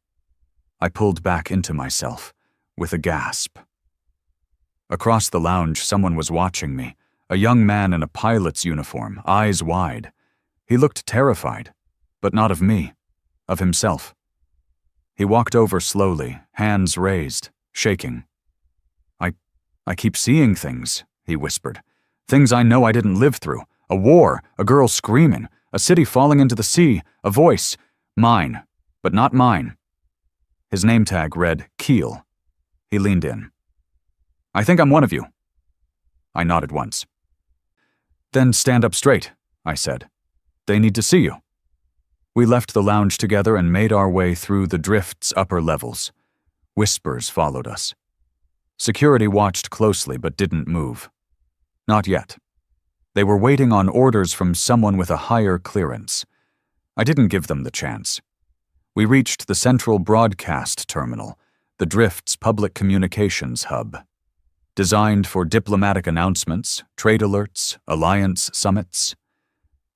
I pulled back into myself, with a gasp. Across the lounge, someone was watching me, a young man in a pilot's uniform, eyes wide. He looked terrified, but not of me, of himself. He walked over slowly, hands raised, shaking. I keep seeing things, he whispered. Things I know I didn't live through. A war, a girl screaming, a city falling into the sea, a voice. Mine, but not mine. His name tag read Keel. He leaned in. I think I'm one of you. I nodded once. Then stand up straight, I said. They need to see you. We left the lounge together and made our way through the drift's upper levels. Whispers followed us. Security watched closely but didn't move. Not yet. They were waiting on orders from someone with a higher clearance. I didn't give them the chance. We reached the central broadcast terminal, the drift's public communications hub. Designed for diplomatic announcements, trade alerts, alliance summits.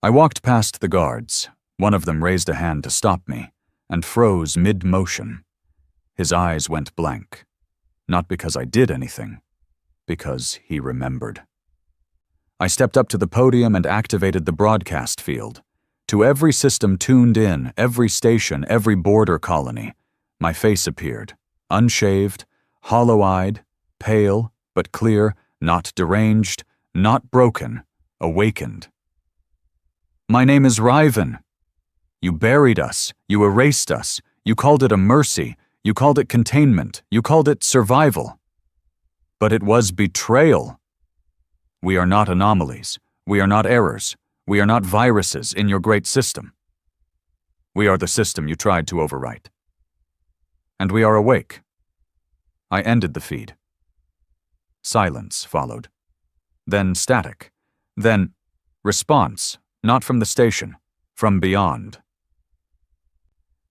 I walked past the guards. One of them raised a hand to stop me, and froze mid-motion. His eyes went blank. Not because I did anything, because he remembered. I stepped up to the podium and activated the broadcast field. To every system tuned in, every station, every border colony, my face appeared, unshaved, hollow-eyed, pale, but clear, not deranged, not broken, awakened. My name is Riven. You buried us, you erased us, you called it a mercy, you called it containment, you called it survival. But it was betrayal. We are not anomalies, we are not errors, we are not viruses in your great system. We are the system you tried to overwrite. And we are awake. I ended the feed. Silence followed. Then static. Then response, not from the station, from beyond.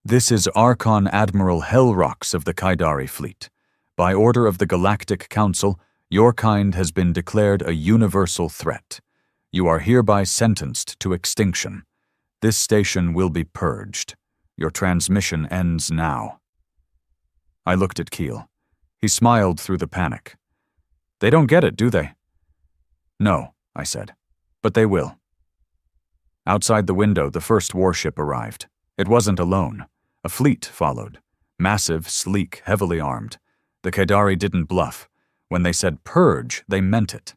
This is Archon Admiral Hellrox of the Kaidari Fleet. By order of the Galactic Council, your kind has been declared a universal threat. You are hereby sentenced to extinction. This station will be purged. Your transmission ends now. I looked at Keel. He smiled through the panic. They don't get it, do they? No, I said, but they will. Outside the window, the first warship arrived. It wasn't alone. A fleet followed. Massive, sleek, heavily armed. The Kaidari didn't bluff. When they said purge, they meant it.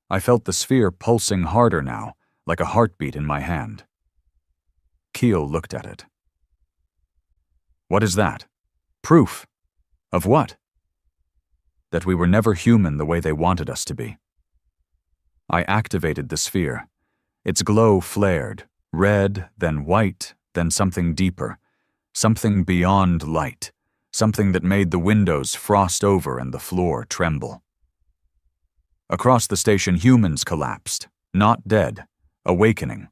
I felt the sphere pulsing harder now, like a heartbeat in my hand. Keel looked at it. What is that? Proof. Of what? That we were never human the way they wanted us to be. I activated the sphere. Its glow flared, red, then white, then something deeper. Something beyond light, something that made the windows frost over and the floor tremble. Across the station, humans collapsed, not dead, awakening.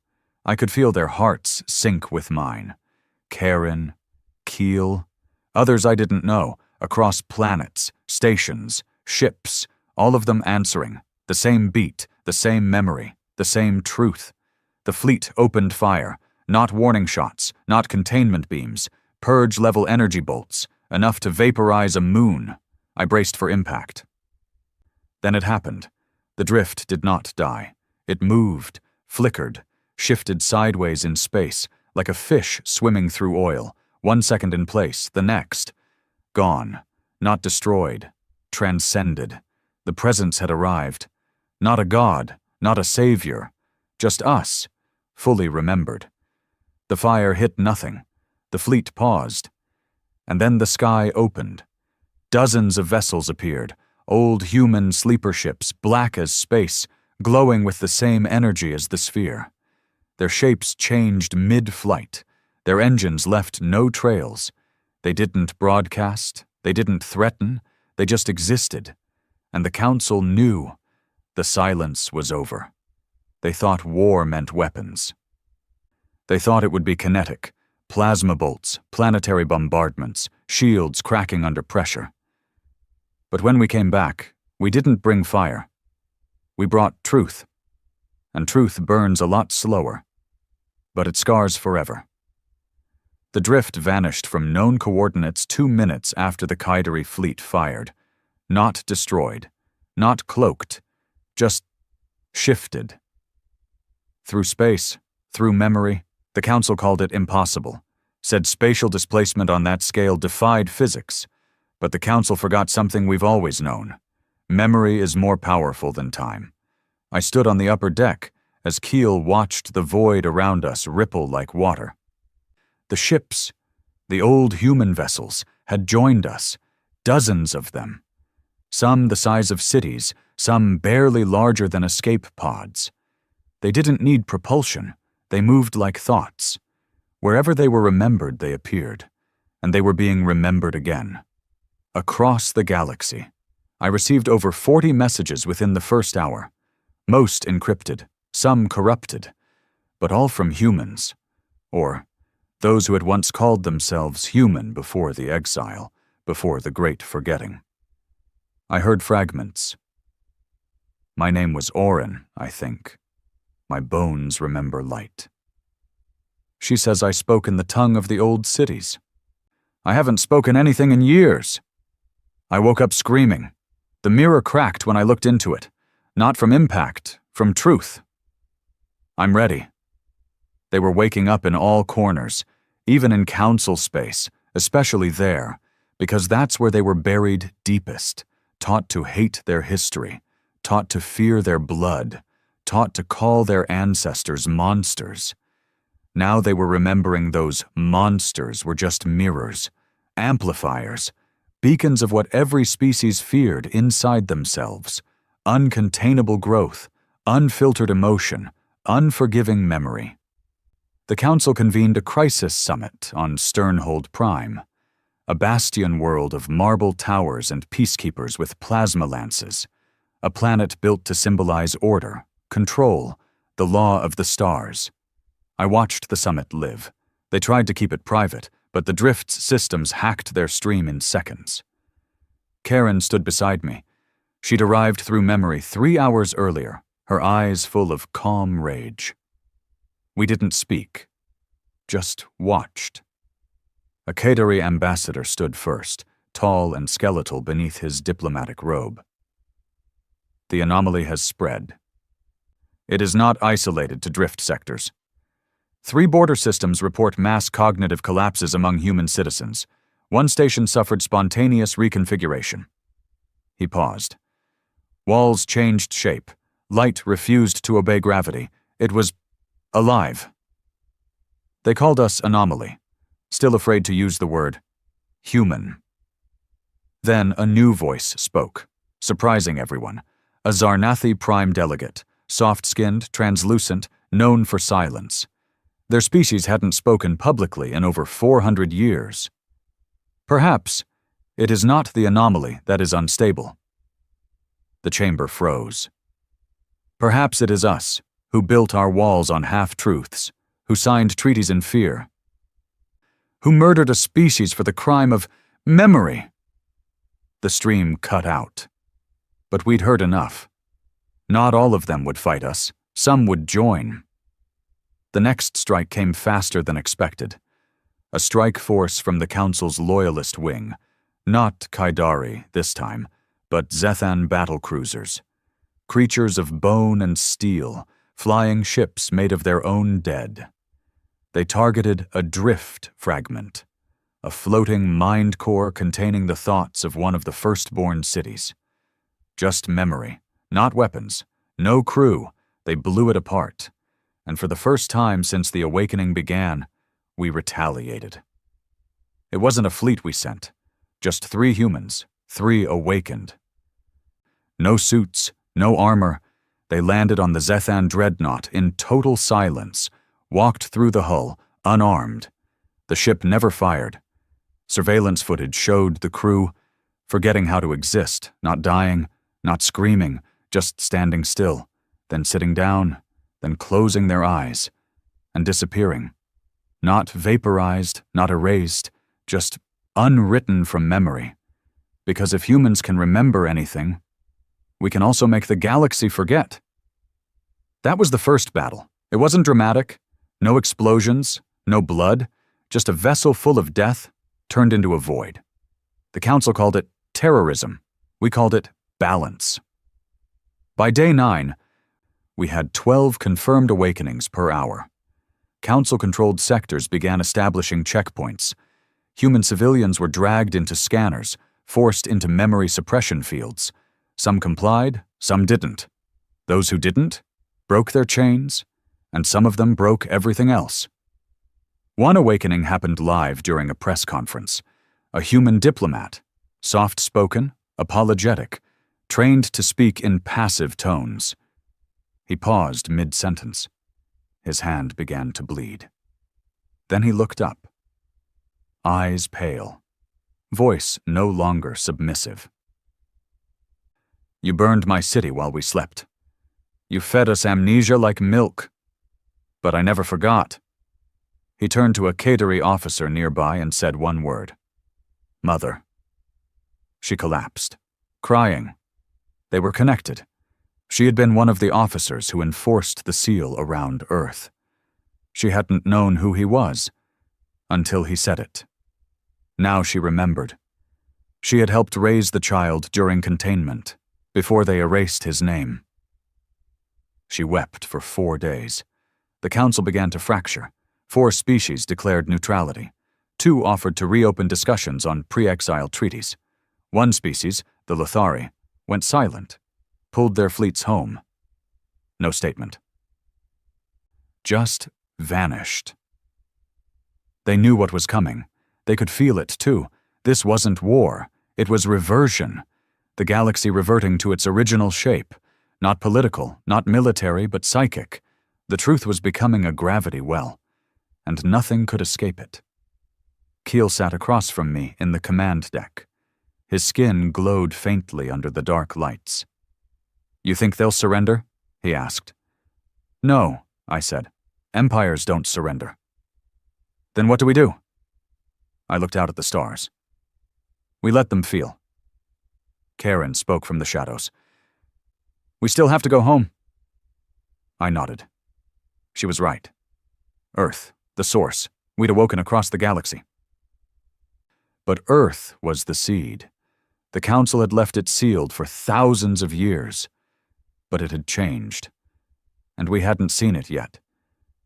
I could feel their hearts sink with mine. Karen, Keel, others I didn't know, across planets, stations, ships, all of them answering, the same beat, the same memory, the same truth. The fleet opened fire. Not warning shots, not containment beams, purge-level energy bolts, enough to vaporize a moon. I braced for impact. Then it happened. The drift did not die. It moved, flickered, shifted sideways in space, like a fish swimming through oil, 1 second in place, the next. Gone, not destroyed, transcended. The presence had arrived. Not a god, not a savior, just us, fully remembered. The fire hit nothing. The fleet paused. And then the sky opened. Dozens of vessels appeared, old human sleeper ships, black as space, glowing with the same energy as the sphere. Their shapes changed mid-flight. Their engines left no trails. They didn't broadcast, they didn't threaten, they just existed. And the Council knew the silence was over. They thought war meant weapons. They thought it would be kinetic, plasma bolts, planetary bombardments, shields cracking under pressure. But when we came back, we didn't bring fire. We brought truth. And truth burns a lot slower, but it scars forever. The drift vanished from known coordinates 2 minutes after the Kaidari fleet fired. Not destroyed, not cloaked, just shifted. Through space, through memory, the Council called it impossible, said spatial displacement on that scale defied physics. But the Council forgot something we've always known. Memory is more powerful than time. I stood on the upper deck as Keel watched the void around us ripple like water. The ships, the old human vessels, had joined us, dozens of them. Some the size of cities, some barely larger than escape pods. They didn't need propulsion. They moved like thoughts. Wherever they were remembered, they appeared. And they were being remembered again. Across the galaxy, I received over 40 messages within the first hour. Most encrypted, some corrupted, but all from humans. Or those who had once called themselves human before the exile, before the great forgetting. I heard fragments. My name was Orin, I think. My bones remember light. She says I spoke in the tongue of the old cities. I haven't spoken anything in years. I woke up screaming. The mirror cracked when I looked into it. Not from impact, from truth. I'm ready. They were waking up in all corners, even in council space, especially there, because that's where they were buried deepest, taught to hate their history, taught to fear their blood, taught to call their ancestors monsters. Now they were remembering those monsters were just mirrors, amplifiers, beacons of what every species feared inside themselves, uncontainable growth, unfiltered emotion, unforgiving memory. The Council convened a crisis summit on Sternhold Prime, a bastion world of marble towers and peacekeepers with plasma lances, a planet built to symbolize order, control, the law of the stars. I watched the summit live. They tried to keep it private, but the drift's systems hacked their stream in seconds. Karen stood beside me. She'd arrived through memory 3 hours earlier, her eyes full of calm rage. We didn't speak, just watched. A Kaidari ambassador stood first, tall and skeletal beneath his diplomatic robe. The anomaly has spread. It is not isolated to drift sectors. 3 border systems report mass cognitive collapses among human citizens. 1 station suffered spontaneous reconfiguration. He paused. Walls changed shape. Light refused to obey gravity. It was alive. They called us anomaly, still afraid to use the word human. Then a new voice spoke, surprising everyone. A Zarnathi Prime delegate, soft-skinned, translucent, known for silence. Their species hadn't spoken publicly in over 400 years. Perhaps it is not the anomaly that is unstable. The chamber froze. Perhaps it is us, who built our walls on half-truths, who signed treaties in fear, who murdered a species for the crime of memory. The stream cut out. But we'd heard enough. Not all of them would fight us. Some would join. The next strike came faster than expected. A strike force from the Council's loyalist wing. Not Kaidari this time, but Zethan battlecruisers. creatures of bone and steel, flying ships made of their own dead. They targeted a drift fragment, a floating mind core containing the thoughts of one of the firstborn cities. Just memory, not weapons, no crew. They blew it apart. And for the first time since the awakening began, we retaliated. It wasn't a fleet we sent, just 3 humans, 3 awakened. No suits, no armor. They landed on the Zethan dreadnought in total silence, walked through the hull, unarmed. The ship never fired. Surveillance footage showed the crew forgetting how to exist, not dying, not screaming, just standing still, then sitting down, then closing their eyes, and disappearing. Not vaporized, not erased, just unwritten from memory. Because if humans can remember anything, we can also make the galaxy forget. That was the first battle. It wasn't dramatic, no explosions, no blood, just a vessel full of death turned into a void. The Council called it terrorism. We called it balance. By day 9, we had 12 confirmed awakenings per hour. Council-controlled sectors began establishing checkpoints. Human civilians were dragged into scanners, forced into memory suppression fields. Some complied, some didn't. Those who didn't broke their chains, and some of them broke everything else. One awakening happened live during a press conference. A human diplomat, soft-spoken, apologetic, trained to speak in passive tones. He paused mid-sentence. His hand began to bleed. Then he looked up. Eyes pale. Voice no longer submissive. You burned my city while we slept. You fed us amnesia like milk. But I never forgot. He turned to a catery officer nearby and said one word. Mother. She collapsed, crying. They were connected. She had been one of the officers who enforced the seal around Earth. She hadn't known who he was until he said it. Now she remembered. She had helped raise the child during containment, before they erased his name. She wept for 4 days. The Council began to fracture. 4 species declared neutrality. 2 offered to reopen discussions on pre-exile treaties. 1 species, the Lothari, went silent, pulled their fleets home. No statement. Just vanished. They knew what was coming. They could feel it, too. This wasn't war. It was reversion. The galaxy reverting to its original shape. Not political, not military, but psychic. The truth was becoming a gravity well, and nothing could escape it. Keel sat across from me in the command deck. His skin glowed faintly under the dark lights. You think they'll surrender? He asked. No, I said. Empires don't surrender. Then what do we do? I looked out at the stars. We let them feel. Karen spoke from the shadows. We still have to go home. I nodded. She was right. Earth, the source. We'd awoken across the galaxy. But Earth was the seed. The Council had left it sealed for thousands of years. But it had changed. And we hadn't seen it yet.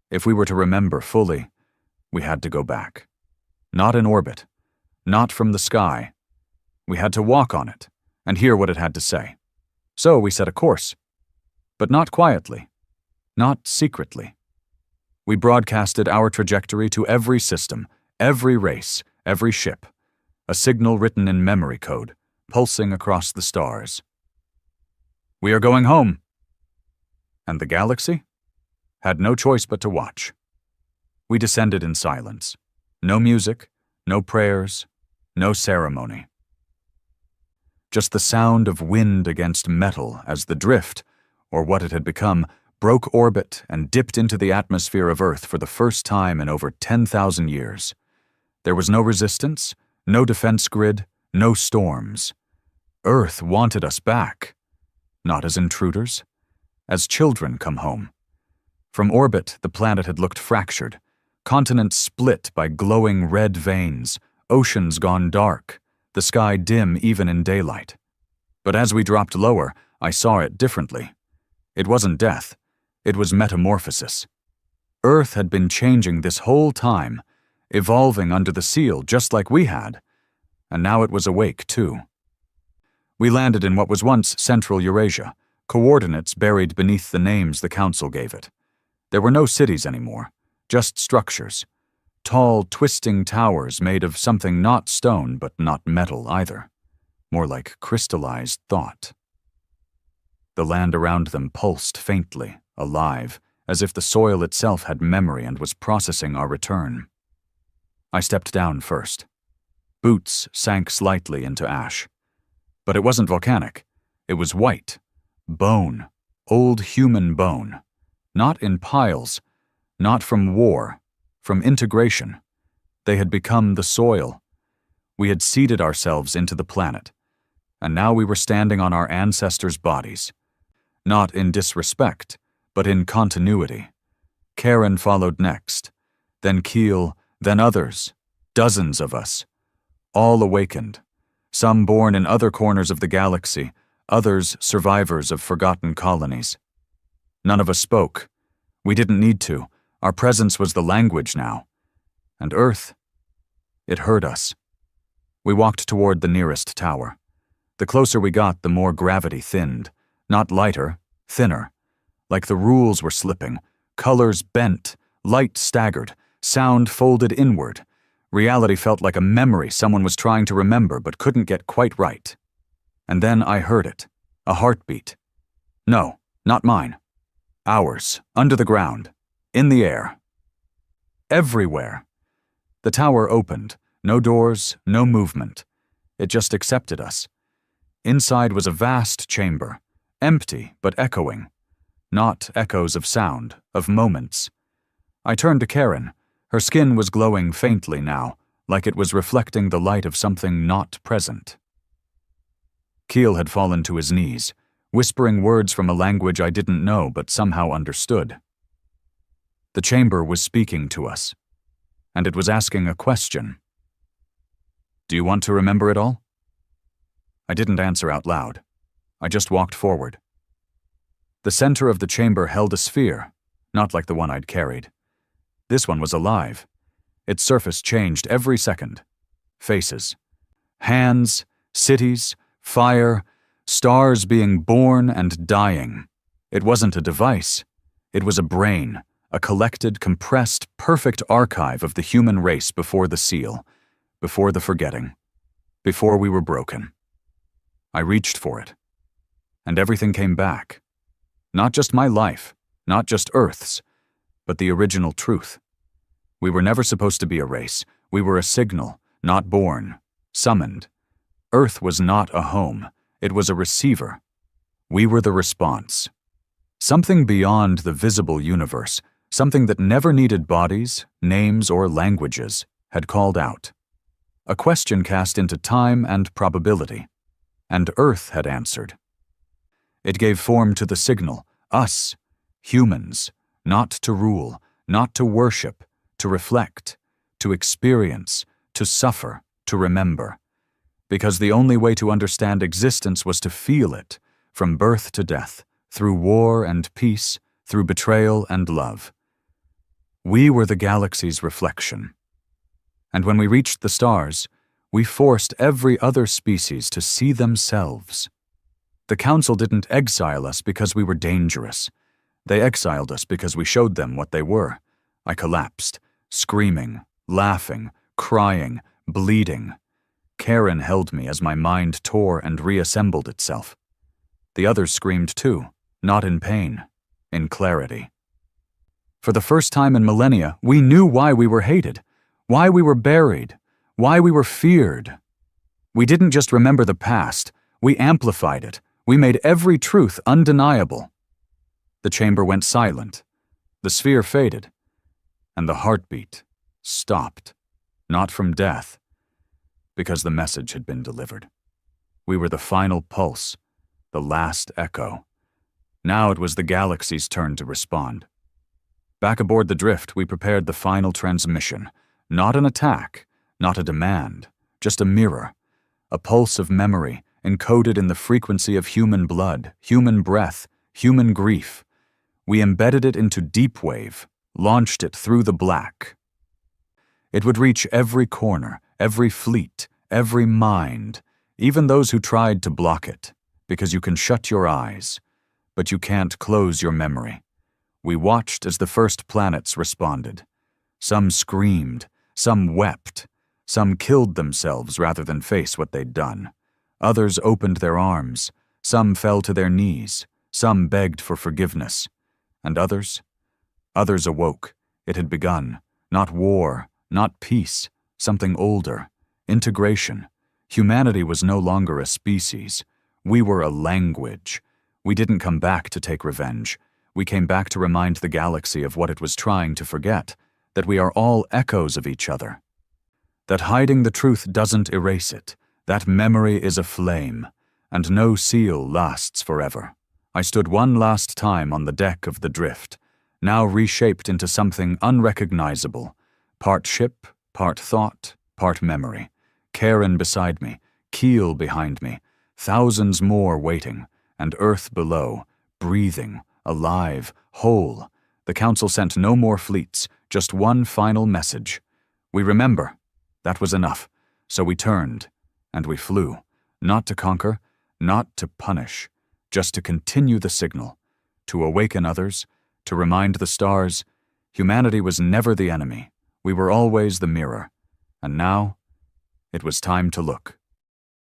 If we were to remember fully, we had to go back. Not in orbit. Not from the sky. We had to walk on it and hear what it had to say. So we set a course. But not quietly. Not secretly. We broadcasted our trajectory to every system, every race, every ship. A signal written in memory code, pulsing across the stars. We are going home. And the galaxy had no choice but to watch. We descended in silence. No music, no prayers, no ceremony. Just the sound of wind against metal as the drift, or what it had become, broke orbit and dipped into the atmosphere of Earth for the first time in over 10,000 years. There was no resistance, no defense grid, no storms. Earth wanted us back. Not as intruders, as children come home. From orbit, the planet had looked fractured, continents split by glowing red veins, oceans gone dark, the sky dim even in daylight. But as we dropped lower, I saw it differently. It wasn't death. It was metamorphosis. Earth had been changing this whole time, evolving under the seal just like we had, and now it was awake too. We landed in what was once Central Eurasia, coordinates buried beneath the names the Council gave it. There were no cities anymore, just structures. Tall, twisting towers made of something not stone but not metal either. More like crystallized thought. The land around them pulsed faintly, alive, as if the soil itself had memory and was processing our return. I stepped down first. Boots sank slightly into ash. But it wasn't volcanic. It was white. Bone. Old human bone. Not in piles. Not from war. From integration. They had become the soil. We had seeded ourselves into the planet. And now we were standing on our ancestors' bodies. Not in disrespect, but in continuity. Karen followed next. Then Keel, then others. Dozens of us. All awakened. Some born in other corners of the galaxy, others survivors of forgotten colonies. None of us spoke. We didn't need to. Our presence was the language now. And Earth, it heard us. We walked toward the nearest tower. The closer we got, the more gravity thinned. Not lighter, thinner. Like the rules were slipping. Colors bent, light staggered, sound folded inward. Reality felt like a memory someone was trying to remember but couldn't get quite right. And then I heard it. A heartbeat. No, not mine. Ours, under the ground. In the air. Everywhere. The tower opened. No doors, no movement. It just accepted us. Inside was a vast chamber. Empty, but echoing. Not echoes of sound, of moments. I turned to Karen. Her skin was glowing faintly now, like it was reflecting the light of something not present. Keel had fallen to his knees, whispering words from a language I didn't know but somehow understood. The chamber was speaking to us, and it was asking a question. Do you want to remember it all? I didn't answer out loud. I just walked forward. The center of the chamber held a sphere, not like the one I'd carried. This one was alive. Its surface changed every second. Faces. Hands, cities, fire, stars being born and dying. It wasn't a device. It was a brain, a collected, compressed, perfect archive of the human race before the seal, before the forgetting, before we were broken. I reached for it. And everything came back. Not just my life, not just Earth's, but the original truth. We were never supposed to be a race. We were a signal, not born, summoned. Earth was not a home. It was a receiver. We were the response. Something beyond the visible universe, something that never needed bodies, names, or languages, had called out. A question cast into time and probability. And Earth had answered. It gave form to the signal, us, humans, not to rule, not to worship, to reflect, to experience, to suffer, to remember. Because the only way to understand existence was to feel it, from birth to death, through war and peace, through betrayal and love. We were the galaxy's reflection. And when we reached the stars, we forced every other species to see themselves. The Council didn't exile us because we were dangerous. They exiled us because we showed them what they were. I collapsed, screaming, laughing, crying, bleeding. Karen held me as my mind tore and reassembled itself. The others screamed too, not in pain, in clarity. For the first time in millennia, we knew why we were hated, why we were buried, why we were feared. We didn't just remember the past, we amplified it. We made every truth undeniable. The chamber went silent. The sphere faded. And the heartbeat stopped. Not from death, because the message had been delivered. We were the final pulse, the last echo. Now it was the galaxy's turn to respond. Back aboard the drift, we prepared the final transmission. Not an attack, not a demand, just a mirror, a pulse of memory, encoded in the frequency of human blood, human breath, human grief. We embedded it into deep wave, launched it through the black. It would reach every corner, every fleet, every mind, even those who tried to block it, because you can shut your eyes, but you can't close your memory. We watched as the first planets responded. Some screamed, some wept, some killed themselves rather than face what they'd done. Others opened their arms, some fell to their knees, some begged for forgiveness. And others awoke. It had begun. Not war, not peace, something older. Integration. Humanity was no longer a species. We were a language. We didn't come back to take revenge. We came back to remind the galaxy of what it was trying to forget, that we are all echoes of each other. That hiding the truth doesn't erase it. That memory is a flame, and no seal lasts forever. I stood one last time on the deck of the Drift, now reshaped into something unrecognizable, part ship, part thought, part memory. Karen beside me, Keel behind me, thousands more waiting, and Earth below, breathing, alive, whole. The Council sent no more fleets, just one final message. We remember. That was enough. So we turned, and we flew, not to conquer, not to punish, just to continue the signal, to awaken others, to remind the stars, humanity was never the enemy. We were always the mirror. And now, it was time to look.